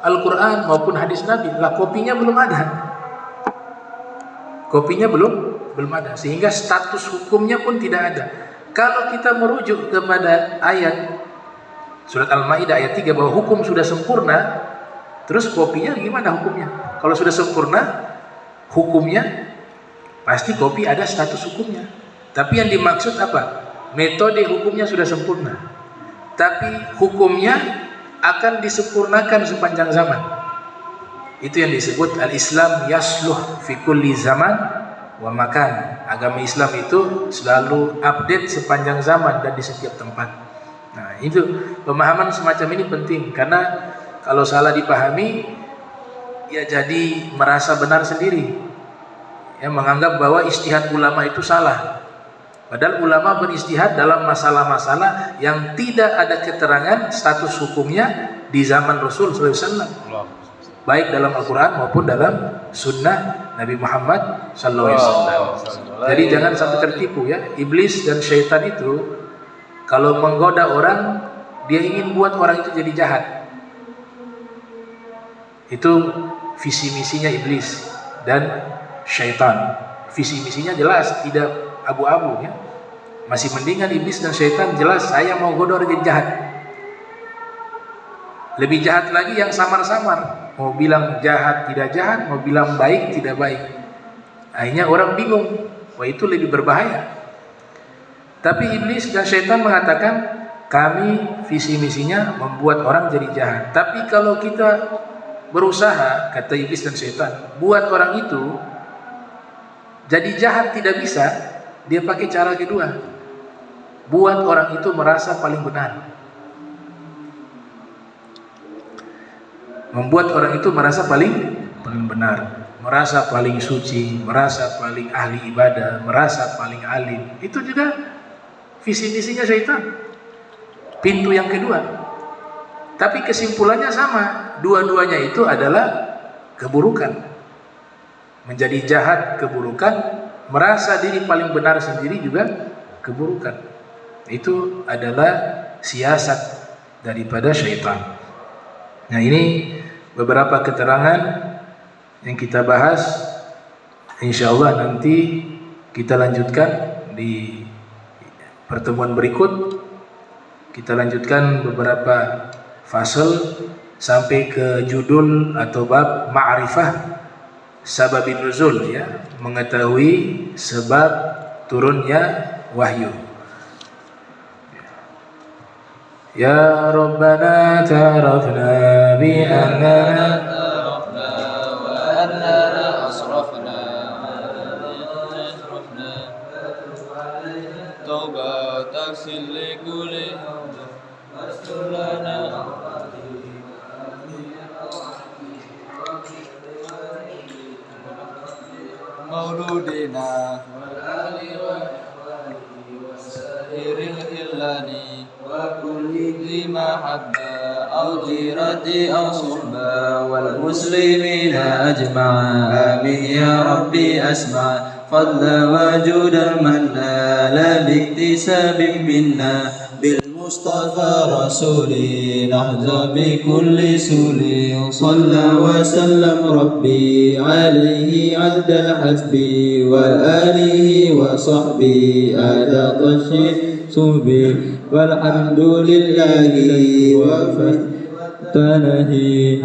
Al-Quran maupun hadis Nabi. Lah, kopinya belum ada. Kopinya belum ada, sehingga status hukumnya pun tidak ada. Kalau kita merujuk kepada ayat surat Al-Maidah ayat 3 bahwa hukum sudah sempurna, terus kopinya gimana hukumnya? Kalau sudah sempurna hukumnya, pasti kopi ada status hukumnya. Tapi yang dimaksud apa? Metode hukumnya sudah sempurna, tapi hukumnya akan disempurnakan sepanjang zaman. Itu yang disebut al-Islam yasluh fi kulli zaman wa makan. Agama Islam itu selalu update sepanjang zaman dan di setiap tempat. Nah, itu pemahaman semacam ini penting, karena kalau salah dipahami ya jadi merasa benar sendiri, ya menganggap bahwa ijtihad ulama itu salah. Padahal ulama beristihad dalam masalah-masalah yang tidak ada keterangan status hukumnya di zaman Rasul SAW, baik dalam Al-Quran maupun dalam Sunnah Nabi Muhammad SAW. Jadi jangan sampai tertipu ya. Iblis dan syaitan itu kalau menggoda orang, dia ingin buat orang itu jadi jahat. Itu visi misinya iblis dan syaitan. Visi misinya jelas, tidak abu-abu ya. Masih mendingan iblis dan syaitan jelas saya mau goda orang jadi jahat. Lebih jahat lagi yang samar-samar, mau bilang jahat tidak jahat, mau bilang baik tidak baik. Akhirnya orang bingung, wah itu lebih berbahaya. Tapi iblis dan syaitan mengatakan kami visi misinya membuat orang jadi jahat. Tapi kalau kita berusaha, kata iblis dan syaitan, buat orang itu jadi jahat tidak bisa, dia pakai cara kedua. Buat orang itu merasa paling benar. Membuat orang itu merasa paling benar, merasa paling suci, merasa paling ahli ibadah, merasa paling alim. Itu juga visi misinya syaitan. Pintu yang kedua. Tapi kesimpulannya sama, dua-duanya itu adalah keburukan. Menjadi jahat keburukan, merasa diri paling benar sendiri juga keburukan. Itu adalah siasat daripada syaitan. Nah, ini beberapa keterangan yang kita bahas. Insyaallah nanti kita lanjutkan di pertemuan berikut. Kita lanjutkan beberapa fasal sampai ke judul atau bab ma'rifah sababin nuzul, ya, mengetahui sebab turunnya wahyu. Ya Rabbana ta'arafna bi annana wa annana asrafna tauba taksil li kulli lana mauludina sahiril illani wa kulli lima habba au jirati au suhba wal muslimina ajma'a amin ya rabbi asma' fadla wa judan manna la biktisabin minna bil mustafa rasuli nahza bi kulli suli salla wa sallam rabbi alaihi adda hasbi wa alihi wa sahbi ada tashid subi walhamdulillahi wa fatanahi